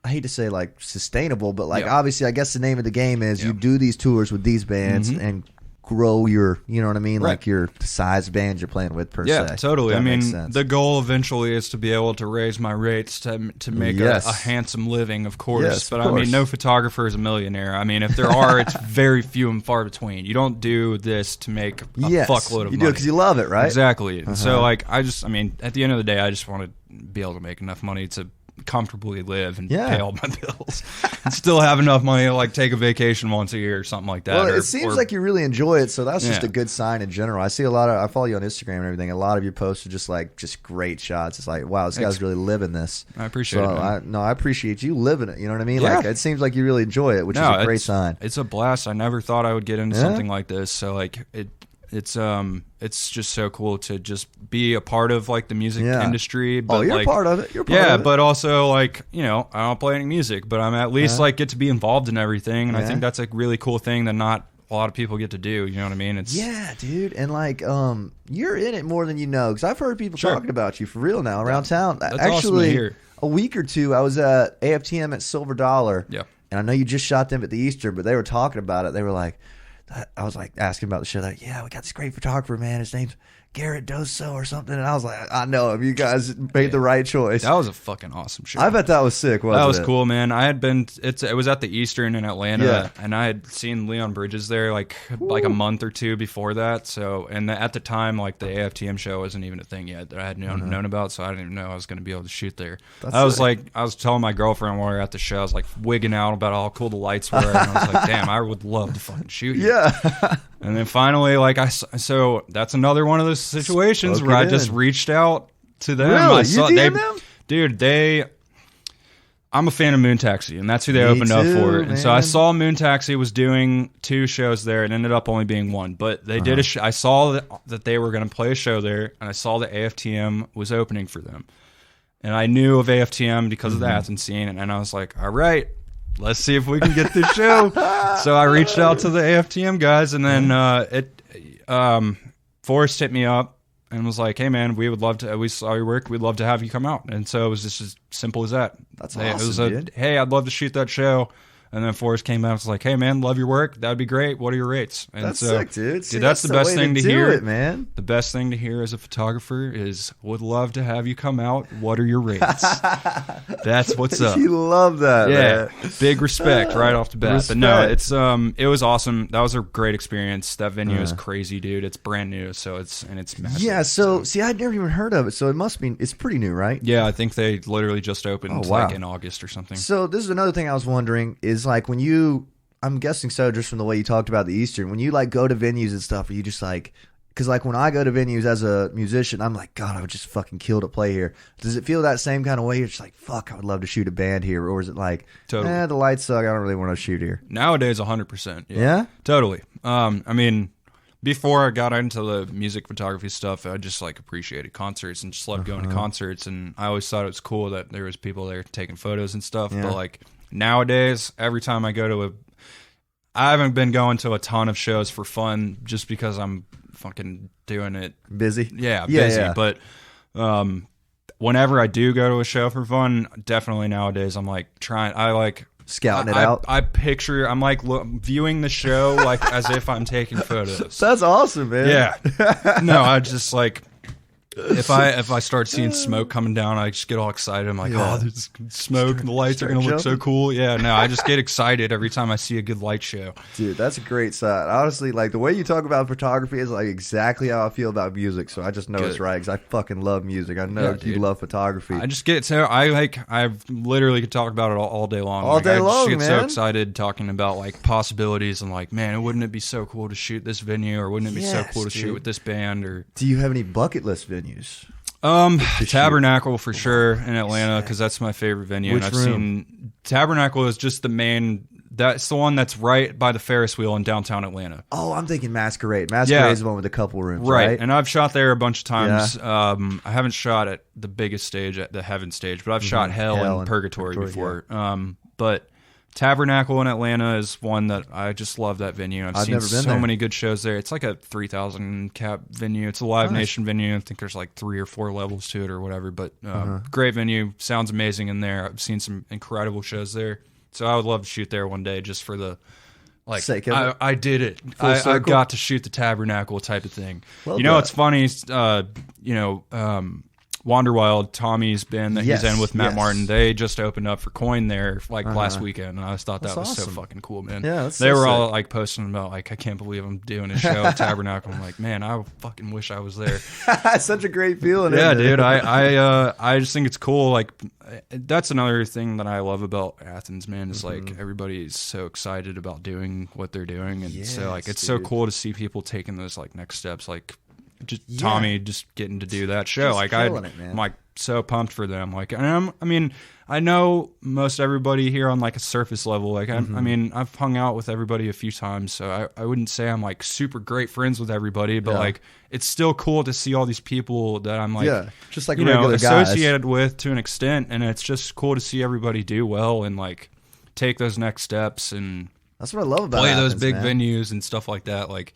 I hate to say like sustainable, but like obviously I guess the name of the game is you do these tours with these bands and grow your, you know what I mean, like your size band you're playing with per se. Yeah, totally. I mean, the goal eventually is to be able to raise my rates to make a handsome living, of course. Yes, but of course. I mean, no photographer is a millionaire. I mean, if there are, it's very few and far between. You don't do this to make a fuckload of money. You do it because you love it, right? Exactly. So like, I mean, at the end of the day, I just want to be able to make enough money to comfortably live and pay all my bills and still have enough money to like take a vacation once a year or something like that. Well, it seems like you really enjoy it, so that's just a good sign in general. I see I follow you on Instagram and everything. A lot of your posts are just great shots. It's like, wow, this guy's really living this. I appreciate it. I appreciate you living it. You know what I mean? Like, it seems like you really enjoy it, which is a great sign. It's a blast. I never thought I would get into something like this. So like it's just so cool to just be a part of like the music industry. But you're like, part of it. You're part of it. But also like, I don't play any music, but I'm at least like get to be involved in everything, and I think that's a really cool thing that not a lot of people get to do. You know what I mean? It's dude, and like you're in it more than you know, because I've heard people talking about you for real now around town. That's actually awesome to hear. A week or two I was at AFTM at Silver Dollar. Yeah. And I know you just shot them at the Easter, but they were talking about it. They were like, I was like asking about the show. Like, we got this great photographer, man. His name's Garrett Cardoso or something. And I was like, I know him. You guys made the right choice. That was a fucking awesome show. I bet that was sick. That was cool, man. I had been. It was at the Eastern in Atlanta, and I had seen Leon Bridges there like a month or two before that. So, and at the time, like the AFTM show wasn't even a thing yet that I had known about. So I didn't even know I was going to be able to shoot there. I was telling my girlfriend while we were at the show, I was like wigging out about how cool the lights were, and I was like, damn, I would love to fucking shoot you. Yeah. And then finally, like so that's another one of those situations where I just reached out to them. Really? I saw, you DM them? Dude, I'm a fan of Moon Taxi, and that's who they opened up for. And so I saw Moon Taxi was doing 2 shows there. It ended up only being 1, but they did I saw that they were going to play a show there, and I saw that AFTM was opening for them. And I knew of AFTM because of the Athens scene, and I was like, all right, let's see if we can get this show. So I reached out to the AFTM guys, and then Forrest hit me up and was like, hey man, we saw your work, we'd love to have you come out. And so it was just as simple as that. That's awesome, dude. Hey, I'd love to shoot that show. And then Forrest came out and was like, hey, man, love your work. That'd be great. What are your rates? And that's sick, dude. See, that's the best thing to hear. It, man. The best thing to hear as a photographer is, would love to have you come out. What are your rates? That's what's up. You love that, man. Big respect right off the bat. Respect. But no, it was awesome. That was a great experience. That venue is crazy, dude. It's brand new, so it's massive. Yeah, so see, I'd never even heard of it, so it's pretty new, right? Yeah, I think they literally just opened like in August or something. So this is another thing I was wondering is like when you, I'm guessing so just from the way you talked about the Eastern, when you like go to venues and stuff, are you just like, because like when I go to venues as a musician, I'm like, God, I would just fucking kill to play here. Does it feel that same kind of way? You're just like, fuck, I would love to shoot a band here. Or is it like, the lights suck, I don't really want to shoot here? Nowadays, 100%. Yeah? Totally. I mean, before I got into the music photography stuff, I just like appreciated concerts and just loved going to concerts. And I always thought it was cool that there was people there taking photos and stuff. But like nowadays, every time I go to I haven't been going to a ton of shows for fun just because I'm fucking doing it. Busy? Yeah, busy. Yeah. But whenever I do go to a show for fun, definitely nowadays I'm like scouting it out. I'm like viewing the show like as if I'm taking photos. That's awesome, man. Yeah. No, I just like if I start seeing smoke coming down, I just get all excited. I'm like, oh, there's smoke and the lights are going to look so cool. Yeah, no, I just get excited every time I see a good light show. Dude, that's a great side. Honestly, like the way you talk about photography is like exactly how I feel about music. So I just know it's right because I fucking love music. I know you love photography. I just get so I literally could talk about it all day long. All day long, man. I just get so excited talking about like possibilities and like, man, wouldn't it be so cool to shoot this venue, or wouldn't it be so cool to shoot with this band? Or do you have any bucket list venues? Tabernacle for sure in Atlanta because that's my favorite venue. Which and I've room? seen Tabernacle is just the main. That's the one that's right by the Ferris wheel in downtown Atlanta. Oh, I'm thinking Masquerade. Masquerade is the one with a couple rooms, right? And I've shot there a bunch of times. Yeah. I haven't shot at the biggest stage, at the Heaven stage, but I've shot Hell and Purgatory before. Yeah. But Tabernacle in Atlanta is one that I just love that venue. I've seen so many good shows there. It's like a 3,000 cap venue. It's a Live Nation venue. I think there's like 3 or 4 levels to it or whatever, but great venue. Sounds amazing in there. I've seen some incredible shows there. So I would love to shoot there one day just for the sake of it. I did it. I got to shoot the Tabernacle type of thing. Well, it's funny, Wanderwild, Tommy's band that he's in with Matt Martin, they just opened up for Coin there like last weekend, and I just thought that was awesome. So fucking cool, man. Yeah, they were all like posting about like, I can't believe I'm doing a show at Tabernacle. I'm like, man, I fucking wish I was there. Such a great feeling. Yeah, dude. I just think it's cool. Like that's another thing that I love about Athens, man, is like everybody's so excited about doing what they're doing, and so like it's so cool to see people taking those like next steps, like Tommy just getting to do that show. Like I'm like so pumped for them. Like, and I know most everybody here on like a surface level. Like, I mean, I've hung out with everybody a few times, so I wouldn't say I'm like super great friends with everybody, but like it's still cool to see all these people that I'm like, just like associated with to an extent, and it's just cool to see everybody do well and like take those next steps, and that's what I love about play those big venues and stuff like that. Like,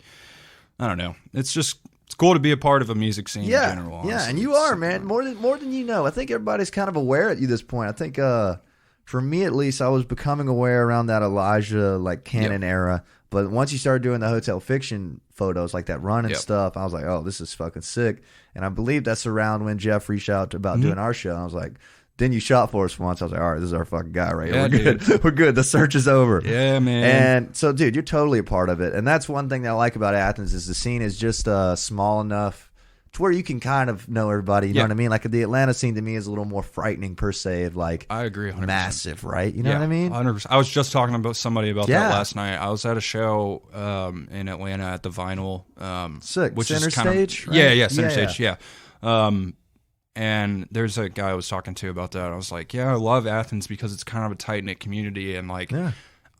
I don't know, it's cool to be a part of a music scene in general. Honestly. Yeah, and you are, man. More than you know. I think everybody's kind of aware at you this point. I think for me at least, I was becoming aware around that Elijah like Canon era. But once you started doing the Hotel Fiction photos, like that run and stuff, I was like, oh, this is fucking sick. And I believe that's around when Jeff reached out about doing our show. And I was like, then you shot for us once. I was like, all right, this is our fucking guy right here. We're good. We're good. The search is over. Yeah, man. And so, dude, you're totally a part of it. And that's one thing that I like about Athens is the scene is just small enough to where you can kind of know everybody. You know what I mean? Like the Atlanta scene to me is a little more frightening per se of like I agree, 100%. Massive, right? You know what I mean? 100%. I was just talking about somebody about that last night. I was at a show in Atlanta at the Vinyl. Sick. Which Center is kind Stage? Of, right? Center Stage, yeah. And there's a guy I was talking to about that. I was like, yeah, I love Athens because it's kind of a tight-knit community. And, like,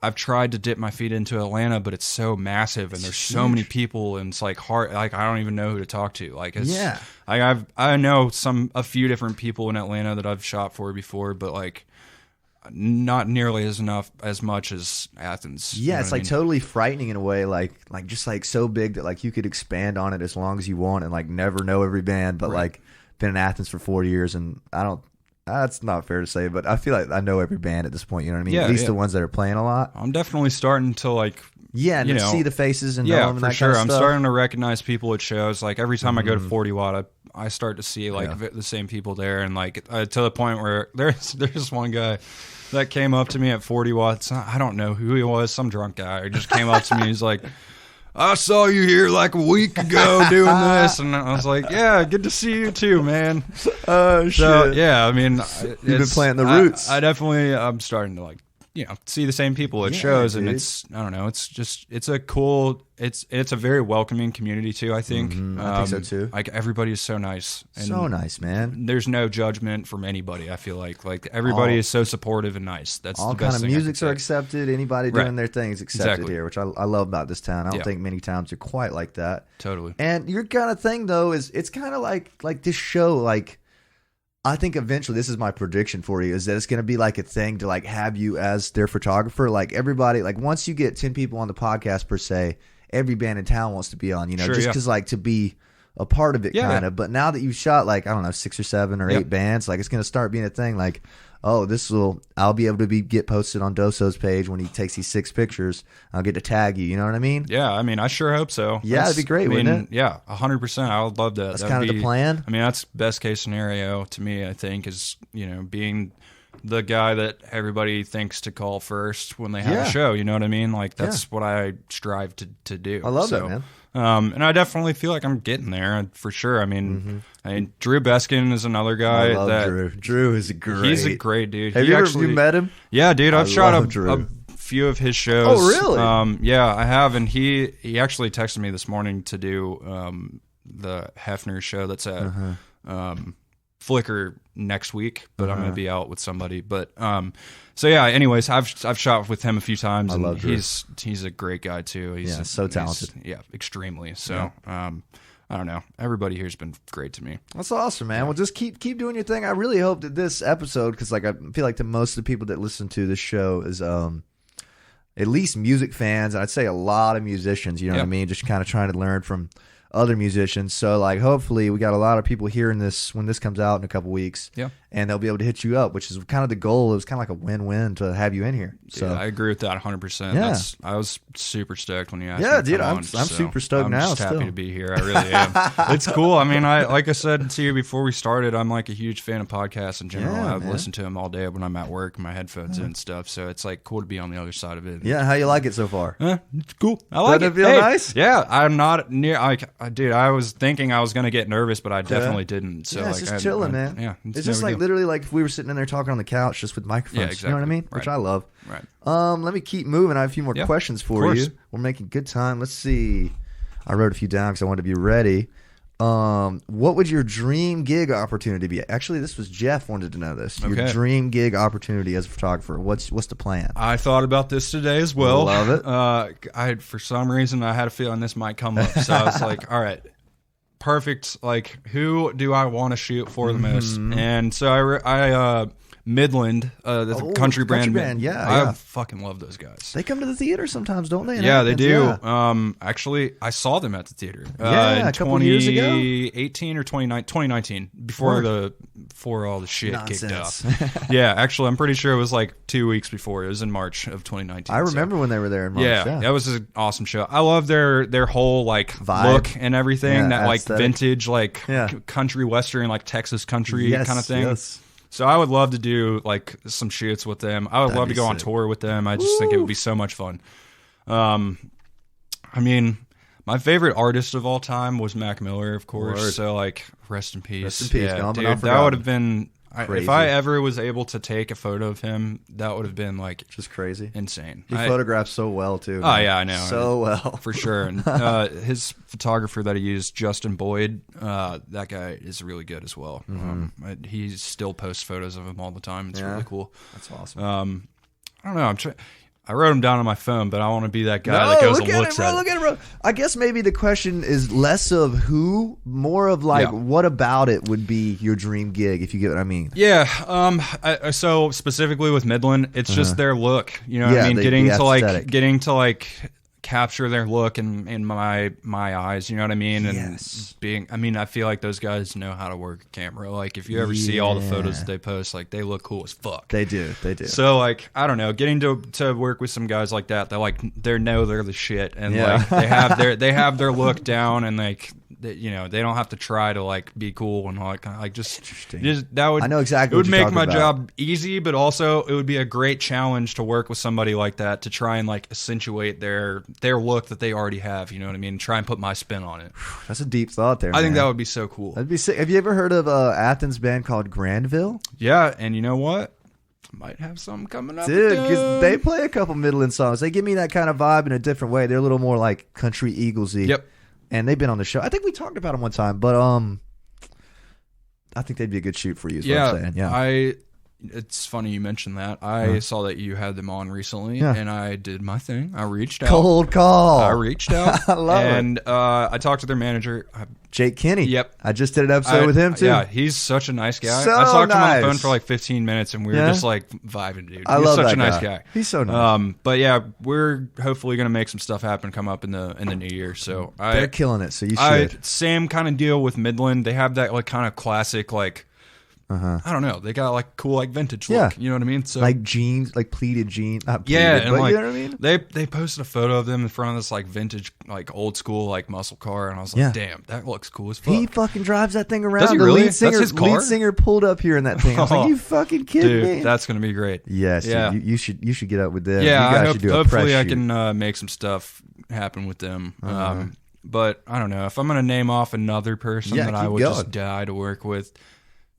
I've tried to dip my feet into Atlanta, but it's so massive and there's so many people and it's, like, hard. Like, I don't even know who to talk to. Like, it's, I know a few different people in Atlanta that I've shot for before, but, like, not nearly as much as Athens. Yeah, it's like totally frightening in a way, like just, like, so big that, like, you could expand on it as long as you want and, like, never know every band, but, like, been in Athens for 4 years, and I don't That's not fair to say, but I feel like I know every band at this point. You know what I mean? Yeah, at least the ones that are playing a lot. I'm definitely starting to like. Yeah, and see the faces and know them and for that sure. kind of I'm stuff. starting to recognize people at shows. Like every time I go to 40 Watt, I start to see like the same people there, and like to the point where there's one guy that came up to me at 40 Watts. I don't know who he was, some drunk guy. He just came up to me. He's like, I saw you here like a week ago doing this. And I was like, yeah, good to see you too, man. Oh, shit. So, yeah, I mean, you've been playing the roots. I definitely, I'm starting to like, see the same people at shows, and it's, I don't know, it's a cool, it's a very welcoming community too, I think. I think so too. Like everybody is so nice. And so nice, man. There's no judgment from anybody, I feel like everybody is so supportive and nice. That's all the best kind of musics are accepted. Anybody doing their thing is accepted here, which I love about this town. I don't think many towns are quite like that. Totally. And your kind of thing though is it's kind of like this show, like I think eventually, this is my prediction for you, is that it's going to be like a thing to like have you as their photographer. Like everybody, like once you get 10 people on the podcast per se, every band in town wants to be on, just because like to be a part of it kind of. But now that you've shot like, I don't know, 6 or 7 or 8 bands, like it's going to start being a thing like, oh, I'll be able to get posted on Doso's page when he takes these 6 pictures. I'll get to tag you. You know what I mean? Yeah, I mean, I sure hope so. Yeah, it'd be great, wouldn't it? Yeah, 100%. I would love that. That's kind of the plan. I mean, that's best case scenario to me, I think, is, being the guy that everybody thinks to call first when they have a show. You know what I mean? Like, that's what I strive to do. I love that, man. And I definitely feel like I'm getting there for sure. I mean, Drew Beskin is another guy. I love Drew. Drew is great. He's a great dude. Have you met him? Yeah, dude. I've shot a few of his shows. Oh, really? Yeah, I have. And he actually texted me this morning to do the Hefner show that's at Flickr next week, but I'm going to be out with somebody. But so yeah. Anyways, I've shot with him a few times, and he's a great guy too. He's so talented. Extremely. So I don't know. Everybody here's been great to me. That's awesome, man. Well, just keep doing your thing. I really hope that this episode, because like I feel like most of the people that listen to this show is at least music fans, and I'd say a lot of musicians. You know what I mean? Just kind of trying to learn from other musicians. So like hopefully we got a lot of people hearing this when this comes out in a couple weeks. Yeah. And they'll be able to hit you up, which is kind of the goal. It was kind of like a win-win to have you in here. So I agree with that 100%. Yeah. I was super stoked when you asked me. Yeah, dude, I'm super stoked now. I'm just happy to be here. I really am. It's cool. I mean, like I said to you before we started, I'm like a huge fan of podcasts in general. Yeah, I listen to them all day when I'm at work, my headphones in and stuff. So it's like cool to be on the other side of it. Yeah, how you like it so far? It's cool. I like it. Doesn't it feel nice? Yeah, I'm not near. Dude, I was thinking I was going to get nervous, but I definitely didn't. So it's just chilling, man. Yeah, it's just like literally like if we were sitting in there talking on the couch just with microphones. Yeah, exactly. You know what I mean? Right. Which I love. Right. Let me keep moving. I have a few more questions for you. We're making good time. Let's see. I wrote a few down because I wanted to be ready. What would your dream gig opportunity be? Actually, this was Jeff wanted to know this. Your dream gig opportunity as a photographer. What's the plan? I thought about this today as well. Love it. For some reason I had a feeling this might come up, so I was like, all right. Perfect. Like, who do I want to shoot for the most? And so I Midland, the country brand. I fucking love those guys. They come to the theater sometimes, don't they? Yeah, they do. Yeah. Actually, I saw them at the theater. A couple years ago, 2018 or 2019, before all the shit kicked off. Yeah, actually, I'm pretty sure it was like 2 weeks before. It was in March of 2019. I remember when they were there in March. Yeah, that was an awesome show. I love their whole like vibe, look and everything. That like aesthetic. Vintage, like country western, like Texas country kind of thing. Yes. So I would love to do like some shoots with them. I would love to go on tour with them. I just think it would be so much fun. I mean, my favorite artist of all time was Mac Miller, of course. So like, rest in peace. Rest in peace. Yeah, dude, that would have been. If I ever was able to take a photo of him, that would have been like just crazy, insane. He photographed so well too. Oh yeah, I know, so well for sure. And his photographer that he used, Justin Boyd, that guy is really good as well. He still posts photos of him all the time. It's really cool. That's awesome. I don't know. I wrote him down on my phone, but I want to be that guy that goes and looks at it. Look at it, bro. I guess maybe the question is less of who, more of like what about it would be your dream gig, if you get what I mean. Yeah. So specifically with Midland, it's just their look. You know what I mean? Getting to like capture their look in my eyes, you know what I mean? And Yes. I feel like those guys know how to work a camera. Like if you ever see all the photos that they post, like they look cool as fuck. They do. So like, I don't know, getting to work with some guys like that, they're the shit, and like they have their look down, and like, you know, they don't have to try to like be cool and all that kind of, like just that would, I know exactly it would what you're make my talking job easy, but also it would be a great challenge to work with somebody like that to try and like accentuate their look that they already have, you know what I mean? Try and put my spin on it. That's a deep thought there, I think man. that would be so cool. That'd be sick. Have you ever heard of Athens band called Grandville? Yeah, and you know what? Might have something coming up, dude, because they play a couple Midland songs. They give me that kind of vibe in a different way. They're a little more like country Eaglesy. Yep. And they've been on the show. I think we talked about them one time, but I think they'd be a good shoot for you. Is what I'm saying. Yeah. It's funny you mentioned that. I saw that you had them on recently, Yeah. and I did my thing. I reached out. Cold call. I reached out. I love it. And I talked to their manager. Jake Kinney. Yep. I just did an episode with him too. Yeah, he's such a nice guy. So I talked to him on the nice. phone for like 15 minutes, and we were just like vibing, dude. I He's love such that a nice guy. He's so nice. But yeah, we're hopefully gonna make some stuff happen come up in the new year. So they're killing it. So you should. Same kind of deal with Midland. They have that like kind of classic like. I don't know. They got like cool like vintage look. You know what I mean? So like jeans, like pleated jeans. Not pleated, yeah, and but like, you know what I mean? They posted a photo of them in front of this like vintage, like old school like muscle car, and I was like, damn, that looks cool as fuck. He fucking drives that thing around. Does he the really? lead singer, That's his car? Lead singer pulled up here in that thing. I was like, you fucking kidding dude, me? that's gonna be great. Yes, yeah. You should get up with them. Yeah, you guys I should do a hopefully press I shoot. can make some stuff happen with them. But I don't know if I'm gonna name off another person that I would just die to work with.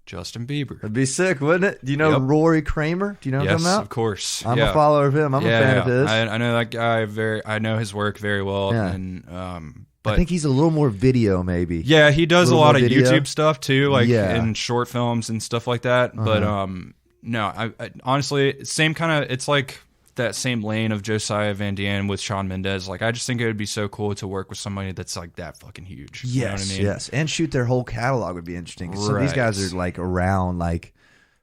Justin Bieber. That'd be sick, wouldn't it? Do you know Rory Kramer? Do you know him yes, out? of course. I'm a follower of him. I'm a fan of his. I know that guy I know his work very well. Yeah. And but I think he's a little more video, maybe. Yeah, he does a lot of video. YouTube stuff too, like in short films and stuff like that. But no, I honestly, same kind of. It's like that same lane of Josiah Van Dien with Shawn Mendes. Like, I just think it would be so cool to work with somebody that's like that fucking huge. Yes, you know what I mean? yes, and shoot their whole catalog would be interesting. 'Cause some of these guys are like around, like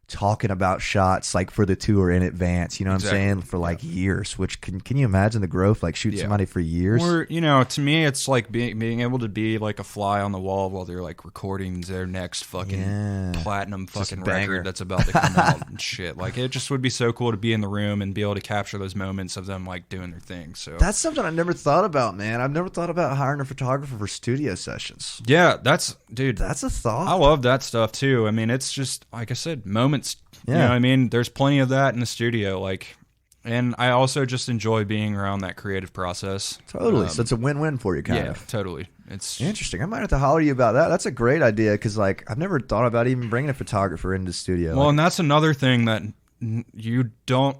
talking about shots like for the tour in advance. You know what I'm saying? For like years. Which can you imagine the growth? Like shooting somebody for years. Or to me, it's like being able to be like a fly on the wall while they're like recording their next fucking platinum fucking record that's about to come out and shit. Like, it just would be so cool to be in the room and be able to capture those moments of them like doing their thing. So that's something I never thought about, man. I've never thought about hiring a photographer for studio sessions. Yeah, that's a thought. I love that stuff too. I mean, it's just like I said, moments. You know what I mean? There's plenty of that in the studio. Like, and I also just enjoy being around that creative process. Totally. So it's a win-win for you, kind of. Yeah, totally. It's interesting. I might have to holler at you about that. That's a great idea because, like, I've never thought about even bringing a photographer into the studio. Well, and that's another thing that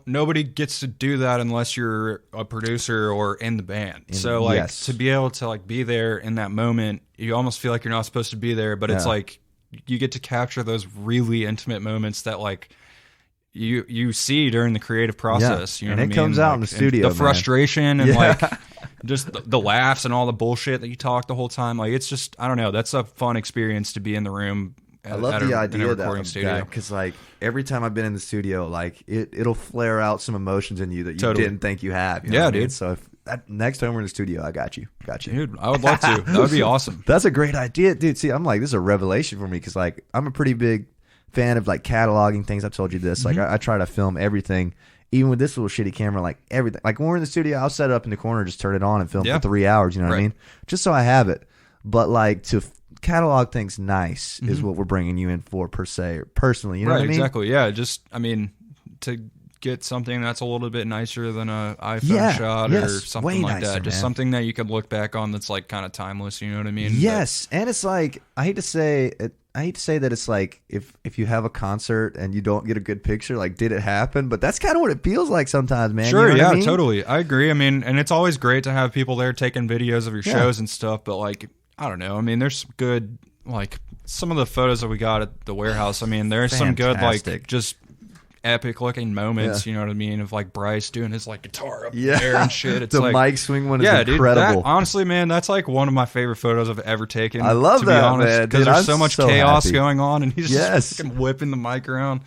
nobody gets to do that unless you're a producer or in the band. So, like, to be able to, like, be there in that moment, you almost feel like you're not supposed to be there, but it's like, you get to capture those really intimate moments that like you see during the creative process. You know and what it I mean? comes out like, in the studio. The frustration and like just the laughs and all the bullshit that you talk the whole time. Like, it's just, I don't know. That's a fun experience to be in the room. I love the idea of that because like every time I've been in the studio, like it'll flare out some emotions in you that you didn't think you have. You know what I mean? So if next time we're in the studio, I got you. Dude, I would love to. That would be awesome. That's a great idea, dude. See, I'm like, this is a revelation for me because like I'm a pretty big fan of like cataloging things. I've told you this. Like I try to film everything, even with this little shitty camera. Like everything. Like when we're in the studio, I'll set it up in the corner, just turn it on and film for 3 hours. You know what I mean? Just so I have it. But like to catalog things nice is what we're bringing you in for per se, or personally. You know what I mean? Exactly. Yeah. Just, I mean, to get something that's a little bit nicer than an iPhone shot or something like that. Just something that you can look back on that's like kind of timeless. You know what I mean? Yes, and it's like I hate to say that it's like if you have a concert and you don't get a good picture, like did it happen? But that's kind of what it feels like sometimes, man. Sure, you know what I mean? Totally. I agree. I mean, and it's always great to have people there taking videos of your shows and stuff. But like, I don't know. I mean, there's good like some of the photos that we got at the warehouse. I mean, there's some good like just epic looking moments, you know what I mean, of like Bryce doing his like guitar up in the air and shit. It's the like mic swing one is incredible. Dude, honestly, man, that's like one of my favorite photos I've ever taken. I love to that, be honest, man, because there's so much chaos going on, and he's just fucking whipping the mic around.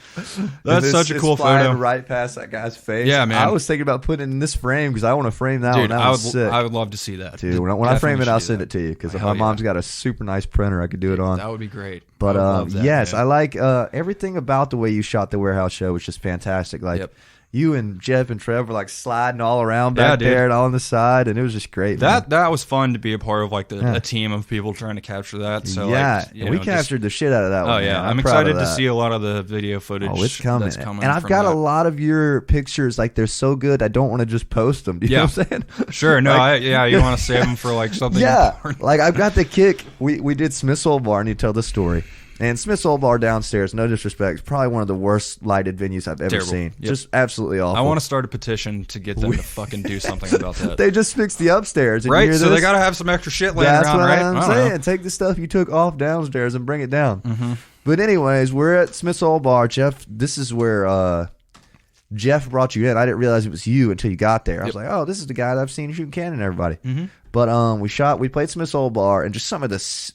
That's such a cool photo. Right past that guy's face. Yeah, man. I was thinking about putting it in this frame because I want to frame that one. That was sick. I would love to see that, dude. When I frame it, I'll send it to you because my mom's got a super nice printer I could do it on. That would be great. But yes, man. I like everything about the way you shot the warehouse show was just fantastic. Like you and Jeff and Trev were like sliding all around back there and all on the side, and it was just great. That was fun to be a part of, like a team of people trying to capture that. So we captured the shit out of that one. Oh yeah, I'm excited to see a lot of the video footage. Oh, it's coming. And I've got a lot of your pictures. Like they're so good, I don't want to just post them. Do you know what I'm saying? Sure. No. Like, you want to save them for like something. Important. Like I've got the kick. We did Smith's Old Bar, and you tell the story. And Smith's Old Bar downstairs, no disrespect, is probably one of the worst lighted venues I've ever seen. Yep. Just absolutely awful. I want to start a petition to get them to fucking do something about that. They just fixed the upstairs. And right, so they got to have some extra shit laying around, right? That's what I'm saying. Take the stuff you took off downstairs and bring it down. Mm-hmm. But anyways, we're at Smith's Old Bar. Jeff, this is where Jeff brought you in. I didn't realize it was you until you got there. I was like, oh, this is the guy that I've seen shooting Canon and everybody. Mm-hmm. But we played Smith's Old Bar, and just some of this,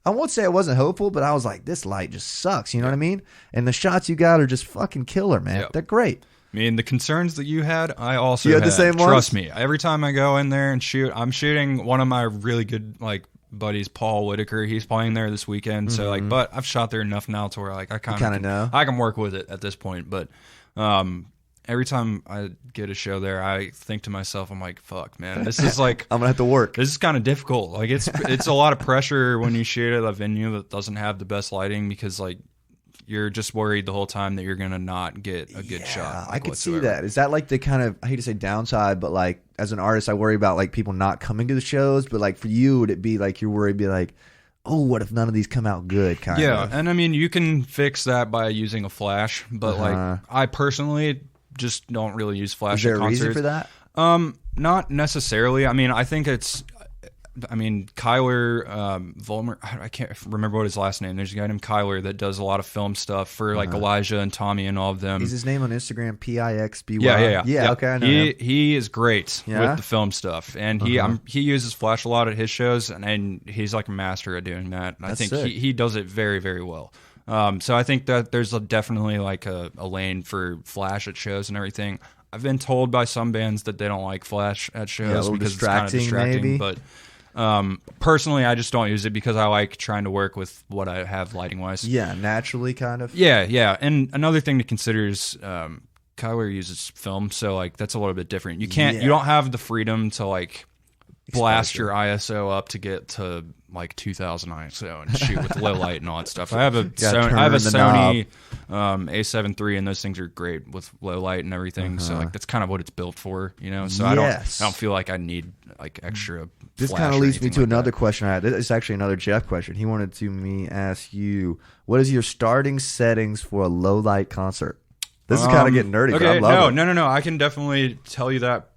I won't say I wasn't hopeful, but I was like, this light just sucks. You know what I mean? And the shots you got are just fucking killer, man. They're great. I mean, the concerns that you had, I also had the same ones? Trust me. Every time I go in there and shoot, I'm shooting one of my really good like buddies, Paul Whitaker. He's playing there this weekend. So like, but I've shot there enough now to where like I kind of know. I can work with it at this point. But every time I get a show there, I think to myself, I'm like, fuck, man, this is like I'm gonna have to work. This is kind of difficult. Like it's a lot of pressure when you shoot at a venue that doesn't have the best lighting because like you're just worried the whole time that you're gonna not get a good shot. Like, I could see that. Is that like the kind of, I hate to say downside, but like as an artist, I worry about like people not coming to the shows. But like for you, would it be like you're worried, be like, oh, what if none of these come out good? Kind of. Yeah, and I mean you can fix that by using a flash, but like I personally just don't really use flash. Is there at a concerts. reason for that? Not necessarily. I mean, I think it's. I mean, Kyler Volmer. I can't remember what his last name. There's a guy named Kyler that does a lot of film stuff for like Elijah and Tommy and all of them. Is his name on Instagram Pixby? Yeah. Okay, I know him. He is great with the film stuff, and he uses flash a lot at his shows, and he's like a master at doing that. And I think he does it very, very well. So I think that there's definitely like a lane for flash at shows and everything. I've been told by some bands that they don't like flash at shows because it's kind of distracting. Maybe. But personally, I just don't use it because I like trying to work with what I have lighting wise. Yeah, naturally, kind of. Yeah. And another thing to consider is Kyler uses film, so like that's a little bit different. You can't, you don't have the freedom to like blast your ISO up to get to like 2000 ISO and shoot with low light and all that stuff. I have a Sony A7 III, and those things are great with low light and everything. So like that's kind of what it's built for, you know. So I don't feel like I need like extra. This kind of leads me to another question I had. It's actually another Jeff question. He wanted to ask you, what is your starting settings for a low light concert? This is kind of getting nerdy. Okay, but I love it. No. I can definitely tell you that.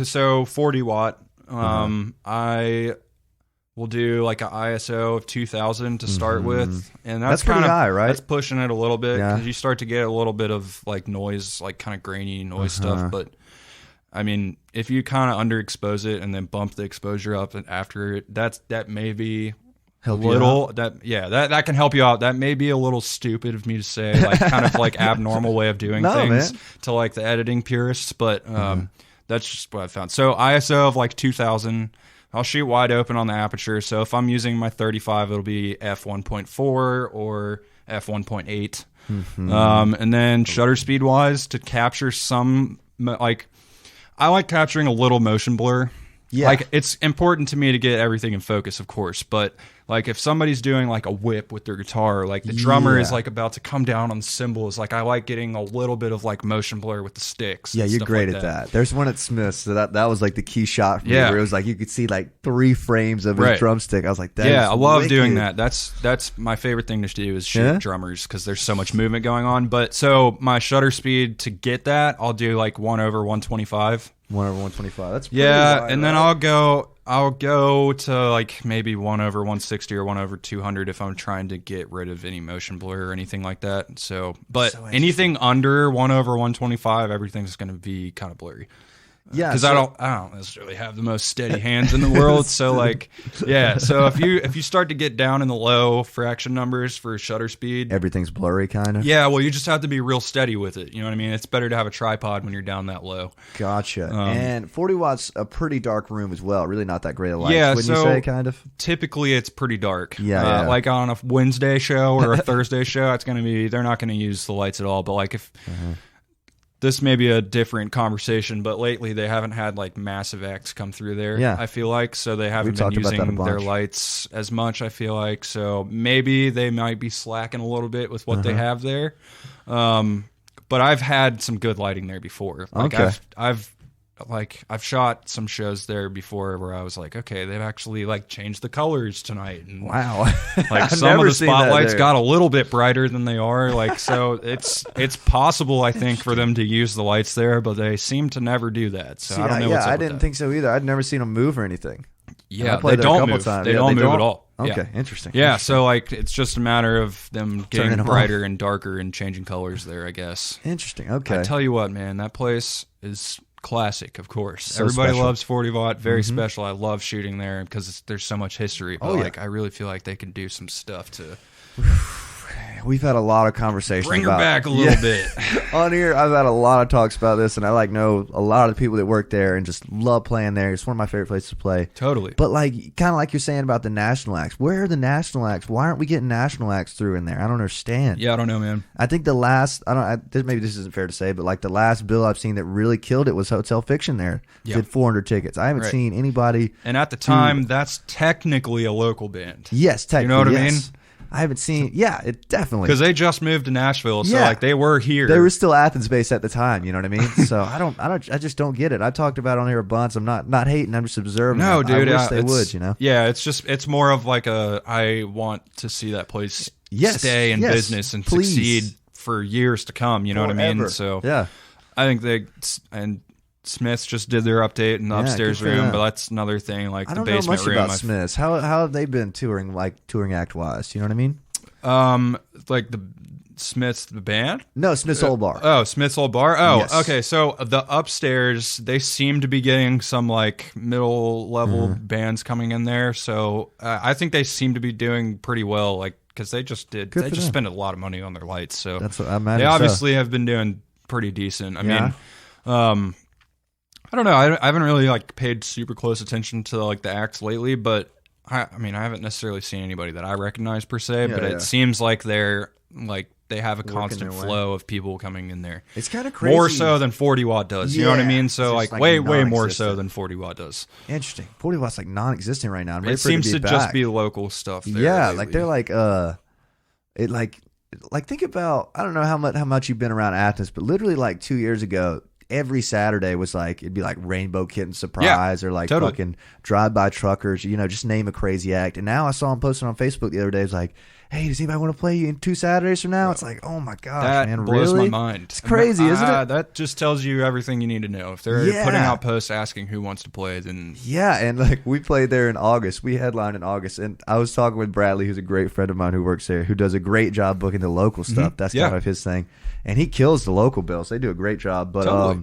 So 40 watt. I will do like an ISO of 2000 to start with, and that's pretty high, right? That's pushing it a little bit because you start to get a little bit of like noise, like kind of grainy noise stuff. But I mean, if you kind of underexpose it and then bump the exposure up, and after it, that may be help a little that can help you out. That may be a little stupid of me to say, like kind of like abnormal way of doing things to like the editing purists, but that's just what I found. So ISO of like 2000. I'll shoot wide open on the aperture. So if I'm using my 35, it'll be f1.4 or f1.8. And then shutter speed wise, to capture some, like, I like capturing a little motion blur. Yeah. Like, it's important to me to get everything in focus, of course, but like if somebody's doing like a whip with their guitar, like the drummer is like about to come down on the cymbals, like I like getting a little bit of like motion blur with the sticks. Yeah, you're great at that. There's one at Smith's, so that was like the key shot for me, where it was like you could see like 3 frames of his drumstick. I was like, I love doing that. That's my favorite thing to do is shoot drummers because there's so much movement going on. But so my shutter speed to get that, I'll do like 1/125. 1/125. That's pretty wide, and then I'll go. I'll go to like maybe 1/160 or 1/200 if I'm trying to get rid of any motion blur or anything like that. So, but anything under 1/125, everything's going to be kind of blurry. Yeah, because I don't necessarily have the most steady hands in the world. So like, yeah. So if you start to get down in the low fraction numbers for shutter speed, everything's blurry, kind of. Yeah, well, you just have to be real steady with it. You know what I mean? It's better to have a tripod when you're down that low. Gotcha. And 40 watts, a pretty dark room as well. Really not that great of lights. Yeah, wouldn't you say, kind of? Typically, it's pretty dark. Yeah, like on a Wednesday show or a Thursday show, it's gonna be. They're not gonna use the lights at all. But like if. This may be a different conversation, but lately they haven't had like massive acts come through there. Yeah. I feel like so they haven't been using their lights as much. I feel like so maybe they might be slacking a little bit with what they have there. But I've had some good lighting there before. Like I've shot some shows there before where I was like, okay, they've actually like changed the colors tonight. And wow. Like some of the spotlights got a little bit brighter than they are. Like, so it's possible, I think, for them to use the lights there, but they seem to never do that. So I don't know what's up I with didn't that. think so either. I'd never seen them move or anything. Yeah, they don't move. They don't move at all. Okay, interesting. Yeah, so like it's just a matter of them getting brighter and darker and changing colors there, I guess. Interesting. Okay. I tell you what, man, that place is classic, of course. So Everybody special. loves 40 watt, very special. I love shooting there because there's so much history. But like, I really feel like they can do some stuff to We've had a lot of conversations bring her about, back a little bit. On here, I've had a lot of talks about this, and I know a lot of the people that work there and just love playing there. It's one of my favorite places to play. Totally. But like, kind of like you're saying about the national acts. Where are the national acts? Why aren't we getting national acts through in there? I don't understand. Yeah, I don't know, man. I think the last, maybe this isn't fair to say, but like the last bill I've seen that really killed it was Hotel Fiction there. Yeah. Did 400 tickets. I haven't seen anybody. And at the time, that's technically a local band. Yes, technically. You know what I mean? I haven't seen. Yeah, it definitely. Because they just moved to Nashville, so like they were here. They were still Athens based at the time. You know what I mean? So I just don't get it. I talked about it on here a bunch. I'm not hating. I'm just observing. No, dude. I wish they would. You know? Yeah, it's more of like I want to see that place stay in business and succeed for years to come. You know what I mean? So yeah, I think Smiths just did their update in the upstairs room, but that's another thing. Like the basement room. I don't know much about Smiths. How have they been touring act wise? You know what I mean? Like the Smiths, the band? No, Smiths Old Bar. Oh, Smiths Old Bar. Oh, yes. Okay. So the upstairs, they seem to be getting some like middle level bands coming in there. So I think they seem to be doing pretty well. Like because they just spent a lot of money on their lights. So that's what I imagine. They obviously have been doing pretty decent. I mean, I don't know. I haven't really like paid super close attention to like the acts lately, but I mean, I haven't necessarily seen anybody that I recognize per se. But it seems like they're like they have a constant flow of people coming in there. It's kind of crazy, more so than 40 watt does. You know what I mean? So like way more so than 40 watt does. Interesting. 40 watt's like non-existent right now. It seems to just be local stuff. There lately. Like they're like it like think about, I don't know how much you've been around Athens, but literally like 2 years ago, every Saturday was like, it'd be like Rainbow Kitten Surprise or like fucking Drive-By Truckers, you know, just name a crazy act. And now I saw him posting on Facebook the other day. It was like, hey, does anybody want to play you in 2 Saturdays from now? It's like, oh my gosh, that man, blows really? my mind. It's crazy, isn't it? That just tells you everything you need to know. If they're putting out posts asking who wants to play, then and like we played there in August. We headlined in August, and I was talking with Bradley, who's a great friend of mine who works there, who does a great job booking the local stuff. That's kind of his thing, and he kills the local bills. They do a great job, but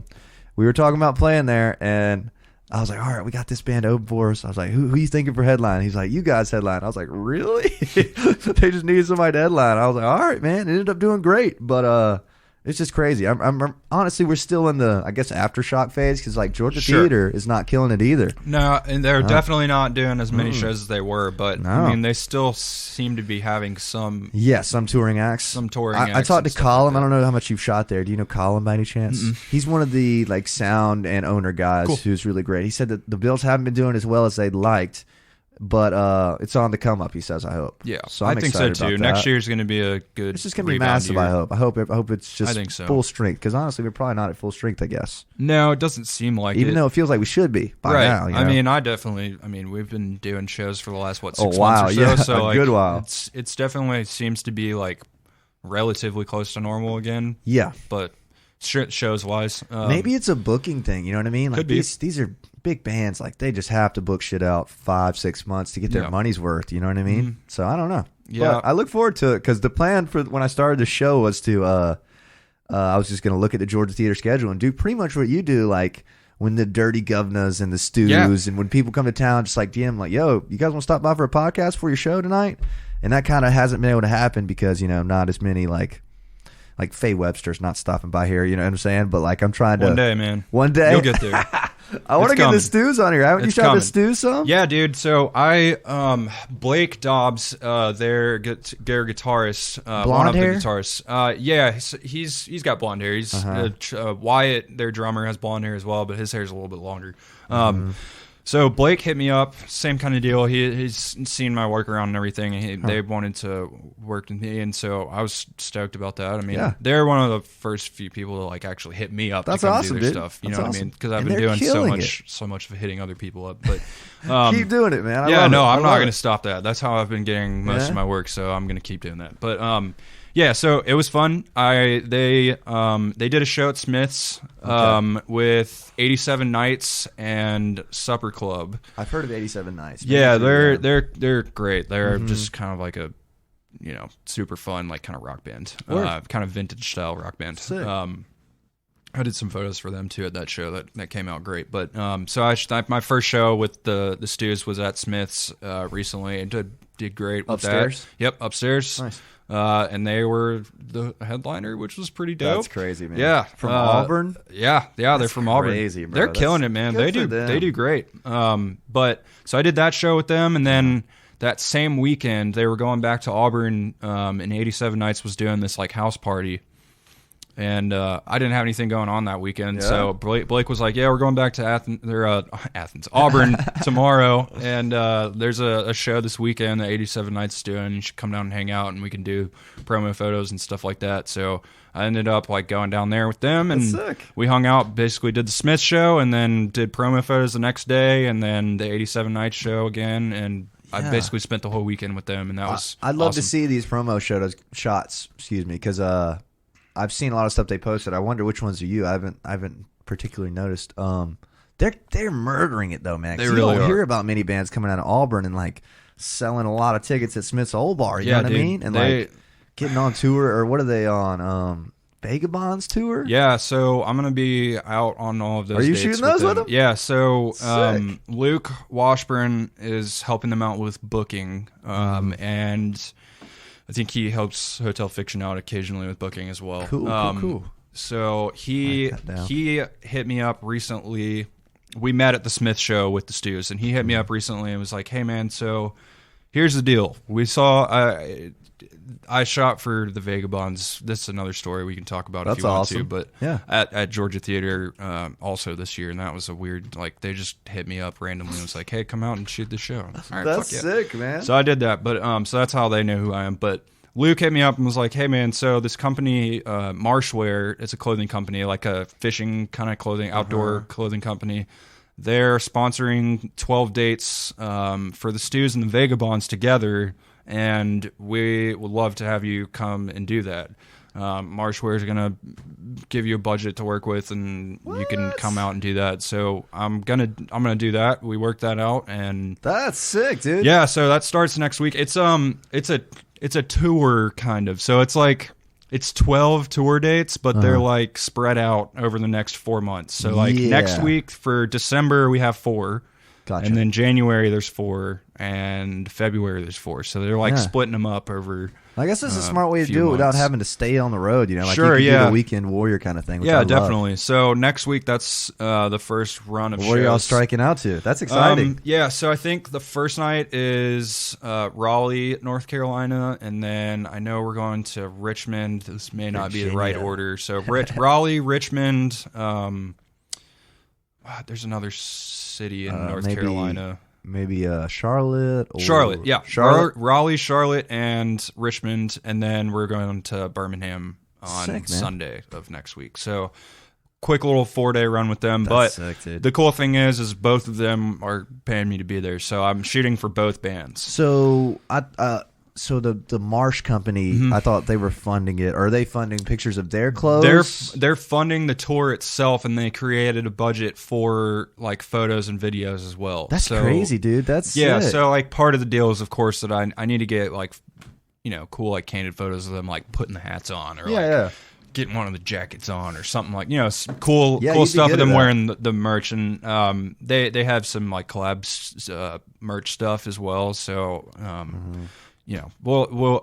we were talking about playing there, and I was like, all right, we got this band open for us. I was like, who you thinking for headline? He's like, you guys headline. I was like, really? They just needed somebody to headline. I was like, all right, man. It ended up doing great, but it's just crazy. I'm honestly, we're still in the, I guess, aftershock phase because like Georgia Theater is not killing it either. No, and they're definitely not doing as many shows as they were, but I mean, they still seem to be having some touring acts. I talked to Colin. I don't know how much you've shot there. Do you know Colin by any chance? He's one of the like sound and owner guys who's really great. He said that the Bills haven't been doing as well as they'd liked, but it's on the come up, he says. I hope. Yeah, so I'm I think so too. Next year's going to be a good. It's just going to be massive. Year. I hope it's just full so. strength. Because honestly, we're probably not at full strength. I guess. No, it doesn't seem like even though it feels like we should be by now. You know? I mean, we've been doing shows for the last 6 months or so. Yeah, so a like, good while. It's definitely seems to be like relatively close to normal again. Yeah, but shows wise. Maybe it's a booking thing. You know what I mean? Like could be. These are big bands. Like they just have to book shit out 5-6 months to get their money's worth. You know what I mean? Mm-hmm. So I don't know. Yeah, but I look forward to it because the plan for when I started the show was to I was just going to look at the Georgia Theater schedule and do pretty much what you do, like when the Dirty Governors and the Stews and when people come to town, just like DM, like, yo, you guys want to stop by for a podcast for your show tonight? And that kind of hasn't been able to happen because, you know, not as many like Faye Webster's not stopping by here, you know what I'm saying? But like I'm trying to... One day, man. One day. You'll get there. I want to get the Stews on here. Haven't you tried the Stew some? Yeah, dude. So Blake Dobbs, their Garrett guitarist, one of the guitarists. Yeah, he's got blonde hair. He's Wyatt, their drummer, has blonde hair as well, but his hair's a little bit longer. So Blake hit me up, same kind of deal. He's seen my work around and everything, and they wanted to work with me, and so I was stoked about that. I mean, they're one of the first few people to like actually hit me up to come do their stuff. You know what I mean? Because I've been doing so much of hitting other people up. But keep doing it, man. I'm not going to stop that. That's how I've been getting most of my work, so I'm going to keep doing that. But yeah, so it was fun. They did a show at Smith's with 87 Nights and Supper Club. I've heard of 87 Nights. Yeah, they're great. They're just kind of like a, you know, super fun like kind of rock band, kind of vintage style rock band. Sick. I did some photos for them too at that show that came out great. But so my first show with the Stews was at Smith's recently and did great with upstairs? That. Yep, upstairs. Nice. And they were the headliner, which was pretty dope. That's crazy, man. Yeah, from Auburn. Yeah, they're from Auburn. Crazy, bro. They're killing it, man. They do great. But so I did that show with them, and then that same weekend they were going back to Auburn. And 87 Nights was doing this like house party. And I didn't have anything going on that weekend, so Blake was like, "Yeah, we're going back to Auburn tomorrow, and there's a show this weekend that 87 Nights is doing. You should come down and hang out, and we can do promo photos and stuff like that." So I ended up like going down there with them, and we hung out. Basically, did the Smith show, and then did promo photos the next day, and then the 87 Nights show again, and I basically spent the whole weekend with them, and that was. I'd love to see these promo shots. Excuse me, because I've seen a lot of stuff they posted. I wonder which ones are you. I haven't particularly noticed. They're murdering it though, man. They really don't are. hear about many bands coming out of Auburn and like selling a lot of tickets at Smith's Old Bar. You know what I mean? And like getting on tour, or what are they on? Vagabonds tour? Yeah, so I'm gonna be out on all of those. Are you dates shooting those with them? Yeah, so Luke Washburn is helping them out with booking, and I think he helps Hotel Fiction out occasionally with booking as well. Cool. So he hit me up recently. We met at the Smith show with the Stews, and he hit me up recently and was like, "Hey man, so here's the deal. We saw I shot for the Vagabonds. This is another story we can talk about if you want to. But at Georgia Theater also this year, and that was a weird, like, they just hit me up randomly and was like, hey, come out and shoot the show. All right, that's sick, man. So I did that. But so that's how they know who I am. But Luke hit me up and was like, hey, man, so this company, Marshwear, it's a clothing company, like a fishing kind of clothing, outdoor clothing company. They're sponsoring 12 dates for the Stews and the Vagabonds together, and we would love to have you come and do that. Marshwear is going to give you a budget to work with, and you can come out and do that. So I'm gonna do that. We worked that out, and that's sick, dude. Yeah, so that starts next week. It's a tour kind of. So it's like it's 12 tour dates, but they're like spread out over the next 4 months. So like next week for December we have 4. Gotcha. And then January there's 4, and February there's 4. So they're like splitting them up over. I guess that's a smart way to do it without having to stay on the road. You know, like sure, you can do the weekend warrior kind of thing. Which I definitely. love. So next week that's the first run of shows. What are y'all striking out to? That's exciting. So I think the first night is Raleigh, North Carolina, and then I know we're going to Richmond. This may not be the right order. So Raleigh, Richmond. There's another city in North Carolina. Maybe Charlotte. Or Charlotte, yeah. Raleigh, Charlotte, and Richmond, and then we're going to Birmingham on Sunday of next week. So quick little 4-day run with them. That's sick, dude. The cool thing is both of them are paying me to be there, so I'm shooting for both bands. So so the Marsh Company, I thought they were funding it. Are they funding pictures of their clothes? They're funding the tour itself, and they created a budget for like photos and videos as well. That's crazy, dude. That's sick. So like part of the deal is, of course, that I need to get like, you know, cool like candid photos of them like putting the hats on or getting one of the jackets on or something, like, you know, cool stuff of them wearing the merch. And they have some like collabs merch stuff as well. So you know,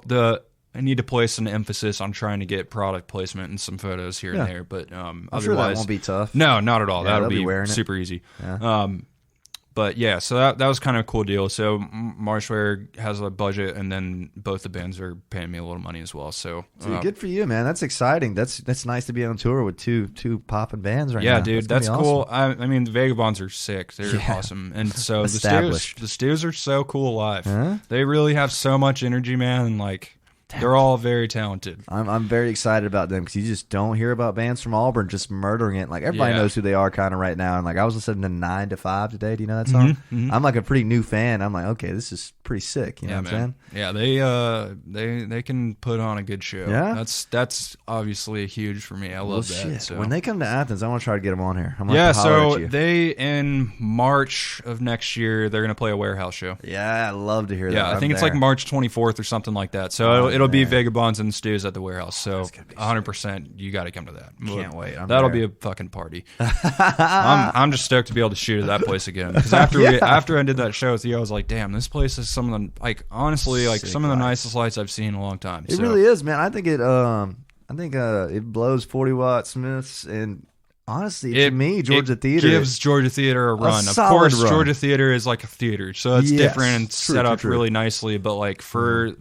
I need to place an emphasis on trying to get product placement and some photos here and there. But I'm sure that won't be tough. No, not at all. Yeah, That'll be super easy. Yeah. But yeah, so that was kind of a cool deal. So Marshwear has a budget, and then both the bands are paying me a little money as well. So good for you, man. That's exciting. That's nice to be on tour with two popping bands right now. Yeah, dude, that's cool. Awesome. I mean, the Vagabonds are sick. They're awesome, and so the Stews are so cool live. Huh? They really have so much energy, man, and like. They're all very talented. I'm very excited about them because you just don't hear about bands from Auburn just murdering it. Like everybody knows who they are kind of right now. And like I was listening to 9 to 5 today. Do you know that song? I'm like a pretty new fan. I'm like, okay, this is pretty sick. You know what I'm saying? Yeah, they can put on a good show. Yeah, that's obviously huge for me. I love that. Shit. So. When they come to Athens, I want to try to get them on here. I'm gonna so they in March of next year they're gonna play a warehouse show. Yeah, I love to hear that. Yeah, I think it's like March 24th or something like that. So it'll be Vagabonds and Stews at the warehouse. So 100%, you got to come to that. Can't wait. That'll be a fucking party. I'm just stoked to be able to shoot at that place again. Because after I did that show with you, I was like, damn, this place is some of the honestly sick some of the nicest lights I've seen in a long time. It really is, man. I think it blows 40-watt Smiths, and honestly, to me, Georgia Theater gives Georgia Theater a run. Of course, Georgia Theater is like a theater, so it's different and set up really nicely. But like for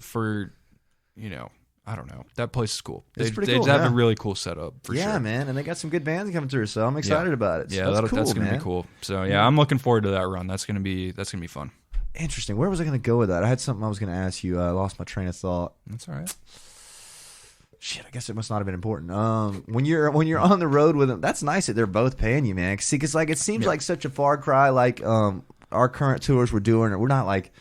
you know, I don't know. That place is cool. They have a really cool setup for sure. Yeah, man, and they got some good bands coming through, so I'm excited about it. Yeah, that's gonna be cool. So yeah, I'm looking forward to that run. That's gonna be fun. Interesting. Where was I gonna go with that? I had something I was gonna ask you. I lost my train of thought. That's all right. Shit, I guess it must not have been important. When you're on the road with them, that's nice that they're both paying you, man. See, because like it seems like such a far cry. Like our current tours we're doing, we're not like.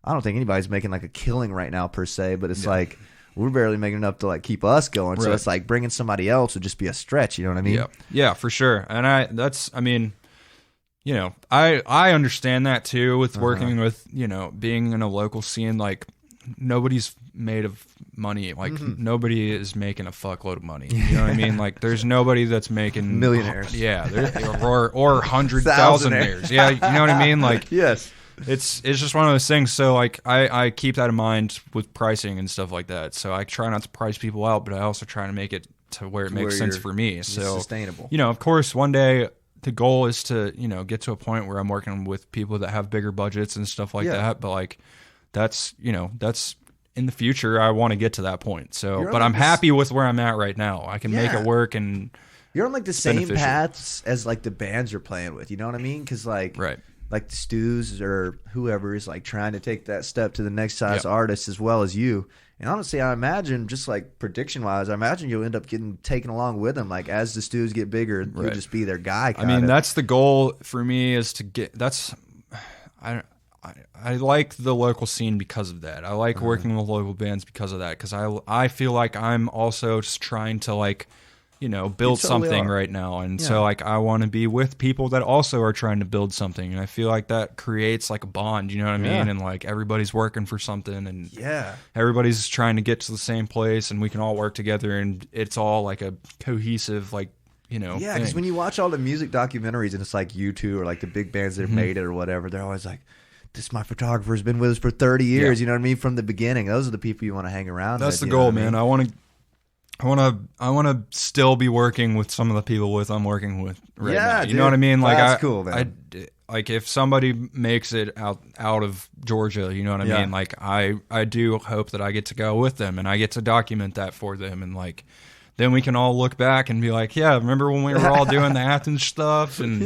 I don't think anybody's making like a killing right now per se, but it's like we're barely making enough to like keep us going. Right. So it's like bringing somebody else would just be a stretch. You know what I mean? Yeah, for sure. And I mean, you know, I understand that too with working with, you know, being in a local scene. Like nobody's made of money. Like nobody is making a fuckload of money. You know what I mean? Like there's nobody that's making millionaires. Yeah, or 100,000-aires. Yeah, you know what I mean? Like yes. It's just one of those things. So like I keep that in mind with pricing and stuff like that. So I try not to price people out, but I also try to make it to where it makes sense for me. So sustainable. You know, of course, one day the goal is to, you know, get to a point where I'm working with people that have bigger budgets and stuff like that. But like that's, you know, that's in the future. I want to get to that point. So, but I'm happy with where I'm at right now. I can make it work, and you're on like the same paths as like the bands you're playing with. You know what I mean? Because like like the Stews or whoever is like trying to take that step to the next size artist as well as you. And honestly, I imagine just like prediction wise, I imagine you'll end up getting taken along with them. Like as the Stews get bigger, you'll just be their guy. I mean, that's the goal for me is to get. I like the local scene because of that. I like working with local bands because of that. Because I feel like I'm also just trying to like, you know, build something right now. And so like I want to be with people that also are trying to build something. And I feel like that creates like a bond, you know what I mean? And like everybody's working for something, and everybody's trying to get to the same place, and we can all work together, and it's all like a cohesive, like, you know. Yeah, because when you watch all the music documentaries and it's like U2 or like the big bands that have made it or whatever, they're always like, this my photographer has been with us for 30 years, you know what I mean? From the beginning. Those are the people you want to hang around with. That's the goal, man. I want to still be working with some of the people I'm working with right now. You know what I mean? Like that's cool, man. Like if somebody makes it out of Georgia, you know what I mean? Like I do hope that I get to go with them, and I get to document that for them, and like then we can all look back and be like, yeah, remember when we were all doing the Athens stuff, and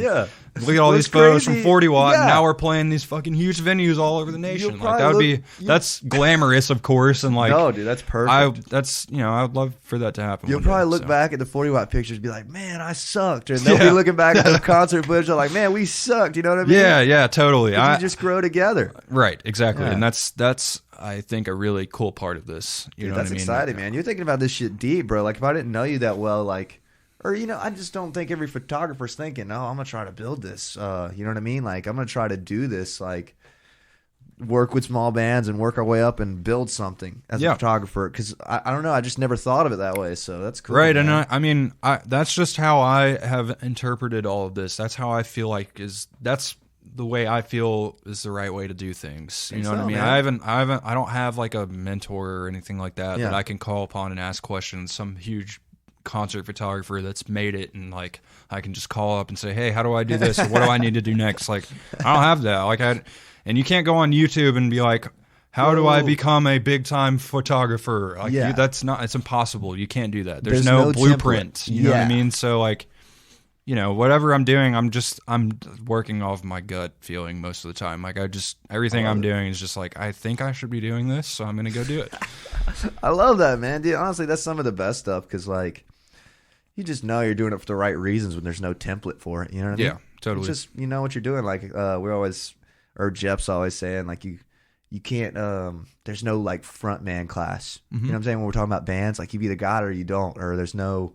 Look at all these photos from 40 Watt. Yeah. And now we're playing these fucking huge venues all over the nation. Like that would be that's glamorous, of course, and like no, dude, that's perfect. I would love for that to happen. You'll probably look back at the 40 Watt pictures and be like, man, I sucked. And they'll be looking back at the concert footage and like, man, we sucked. You know what I mean? Yeah, totally. You just grow together. Right, exactly. Yeah. And that's I think a really cool part of this. You know what I mean? That's exciting, man. You're thinking about this shit deep, bro. Like if I didn't know you that well, like, or I just don't think every photographer's thinking, oh, I'm gonna try to build this. You know what I mean? Like I'm gonna try to do this, like work with small bands and work our way up and build something as a photographer. Because I don't know, I just never thought of it that way. So that's cool, right? Man. And I mean, that's just how I have interpreted all of this. That's how I feel like that's the way I feel is the right way to do things. You know what I mean? Man. I don't have like a mentor or anything like that that I can call upon and ask questions. Some huge concert photographer that's made it, and like I can just call up and say, hey, how do I do this, or what do I need to do next? Like I don't have that. Like and you can't go on YouTube and be like, how do I become a big time photographer? Like it's impossible. You can't do that. There's no blueprint. Template. You know what I mean? So like, whatever I'm doing, I'm working off my gut feeling most of the time. Like everything I'm doing is just like, I think I should be doing this, so I'm going to go do it. I love that, man. Dude, honestly, that's some of the best stuff because like, you just know you're doing it for the right reasons when there's no template for it. You know what I mean? Yeah, totally. It's just, you know what you're doing. Like Jeff's always saying, like you can't, there's no like front man class. Mm-hmm. You know what I'm saying? When we're talking about bands, like you either got it or you don't, or there's no,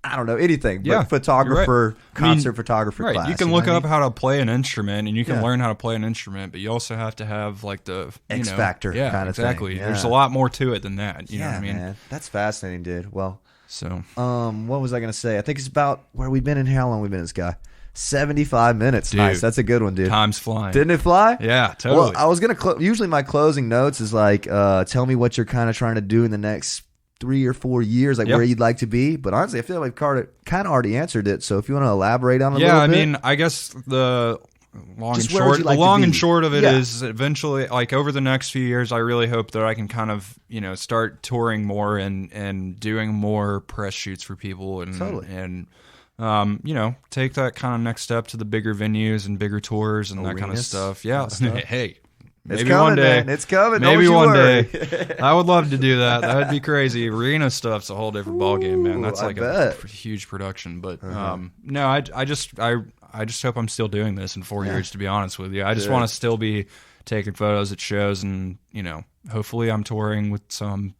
I don't know, anything, but photographer, concert photographer class. You can look up how to play an instrument and you can learn how to play an instrument, but you also have to have like the X factor kind of thing. Yeah. There's a lot more to it than that. You know what I mean? Man. That's fascinating, dude. Well, so what was I going to say? I think it's about where we've been and how long we've been in this guy. 75 minutes. Dude, nice. That's a good one, dude. Time's flying. Didn't it fly? Yeah, totally. Well, I was going to usually my closing notes is like, tell me what you're kind of trying to do in the next 3 or 4 years, like where you'd like to be. But honestly, I feel like we've kind of already answered it. So if you want to elaborate on it a little bit. Yeah, I mean, I guess the long and short of it is eventually, like over the next few years, I really hope that I can kind of, start touring more and doing more press shoots for people and take that kind of next step to the bigger venues and bigger tours and that kind of stuff. Yeah. Hey. Maybe one day. Man. It's coming. Maybe one day. I would love to do that. That would be crazy. Arena stuff's a whole different ballgame, man. That's like a huge production. But no, I just hope I'm still doing this in 4 years, to be honest with you. I just want to still be taking photos at shows and, hopefully I'm touring with some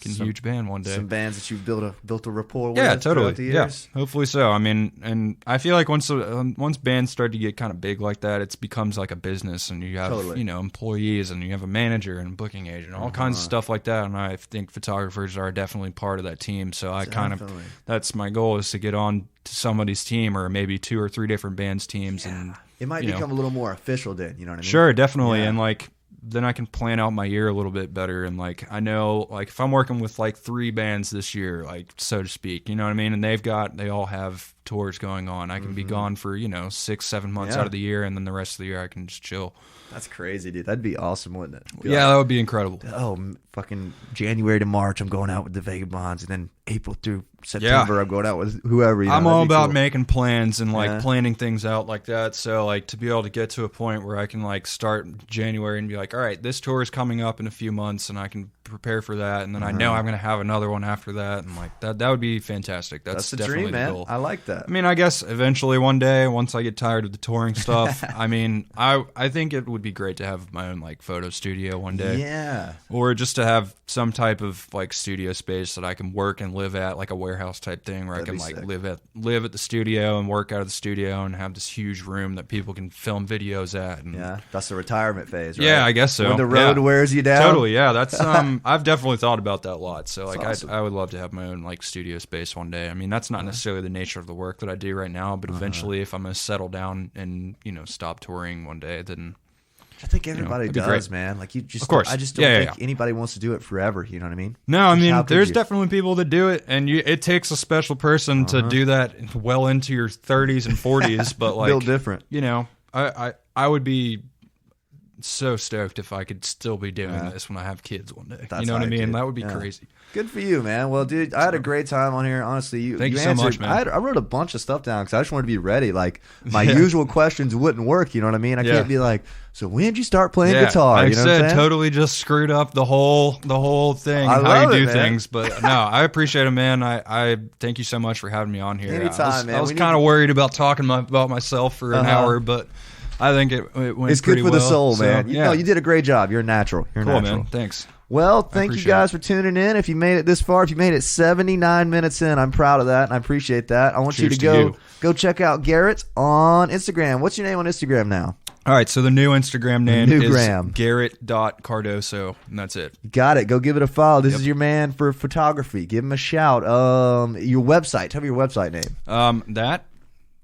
huge band one day. Some bands that you've built a rapport with. Yeah, totally. The years. Yeah, hopefully so. I mean, and I feel like once bands start to get kind of big like that, it becomes like a business, and you have employees, and you have a manager and a booking agent, all kinds of stuff like that. And I think photographers are definitely part of that team. So that's my goal, is to get on to somebody's team, or maybe 2 or 3 different bands' teams, and it might become a little more official then. You know what I mean? Sure, definitely, and like. Then I can plan out my year a little bit better, and like I know, like if I'm working with like 3 bands this year, like so to speak, you know what I mean, and they all have tours going on, I can be gone for 6-7 months out of the year, and then the rest of the year I can just chill. That's crazy, dude. That'd be awesome, wouldn't it? That would be incredible. Oh, fucking January to March, I'm going out with the Vagabonds, and then April through September, I'm going out with whoever. I'm all about making plans and like planning things out like that. So like to be able to get to a point where I can like start January and be like, all right, this tour is coming up in a few months, and I can prepare for that, and then I know I'm going to have another one after that, and like that would be fantastic. That's the definitely dream, man. The goal. I like that. I mean, I guess eventually one day, once I get tired of the touring stuff, I mean, I think it would be great to have my own like photo studio one day. Yeah. Or just to have some type of like studio space that I can work and live at, like a warehouse type thing where I can like live at the studio and work out of the studio and have this huge room that people can film videos at. And that's the retirement phase, right? Yeah, I guess so. When the road wears you down. Totally, yeah. That's I've definitely thought about that a lot. So like awesome. I would love to have my own like studio space one day. I mean, that's not necessarily the nature of the work that I do right now, but eventually if I'm going to settle down and, stop touring one day, then I think everybody does, man. Like you just, of course. I just don't think anybody wants to do it forever. You know what I mean? No, I mean, there's definitely people that do it, and it takes a special person to do that well into your 30s and 40s. But like, build different. I would be so stoked if I could still be doing this when I have kids one day. That's You know what I mean? dude. That would be crazy. Good for you, man. Well, dude, I had a great time on here. Honestly, Thank you so answered, much, man. I wrote a bunch of stuff down because I just wanted to be ready. Like, my usual questions wouldn't work. You know what I mean? I can't be like, so when did you start playing guitar? Like you know I said, what I'm saying? Totally just screwed up the whole thing, I how you love do it, man. things. But no, I appreciate it, man. I thank you so much for having me on here. Anytime, man. I was kind of worried about talking about myself for an hour, but I think it went It's pretty good for the well. soul, So, man. Yeah, You did a great job. You're a natural. You're cool, natural. man. Thanks. Well, thank you guys for tuning in. If you made it this far, if you made it 79 minutes in, I'm proud of that, and I appreciate that. I want you to go check out Garrett on Instagram. What's your name on Instagram now? All right, so the new Instagram name is Graham. Garrett.Cardoso, and that's it. Got it. Go give it a follow. This is your man for photography. Give him a shout. Your website. Tell me your website name. That,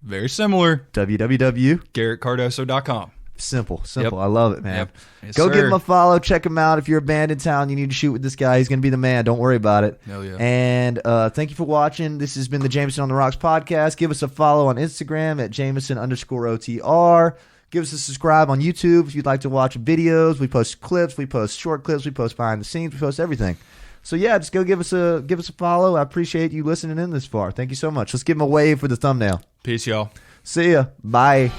very similar. www.GarrettCardoso.com. Simple. Yep. I love it, man. Yep. Yes, Go sir. give him a follow. Check him out. If you're a band in town, you need to shoot with this guy. He's going to be the man. Don't worry about it. Hell yeah. And thank you for watching. This has been the Jameson on the Rocks podcast. Give us a follow on Instagram at Jameson_OTR. Give us a subscribe on YouTube if you'd like to watch videos. We post clips. We post short clips. We post behind the scenes. We post everything. So yeah, just go give us a follow. I appreciate you listening in this far. Thank you so much. Let's give him a wave for the thumbnail. Peace, y'all. See ya. Bye.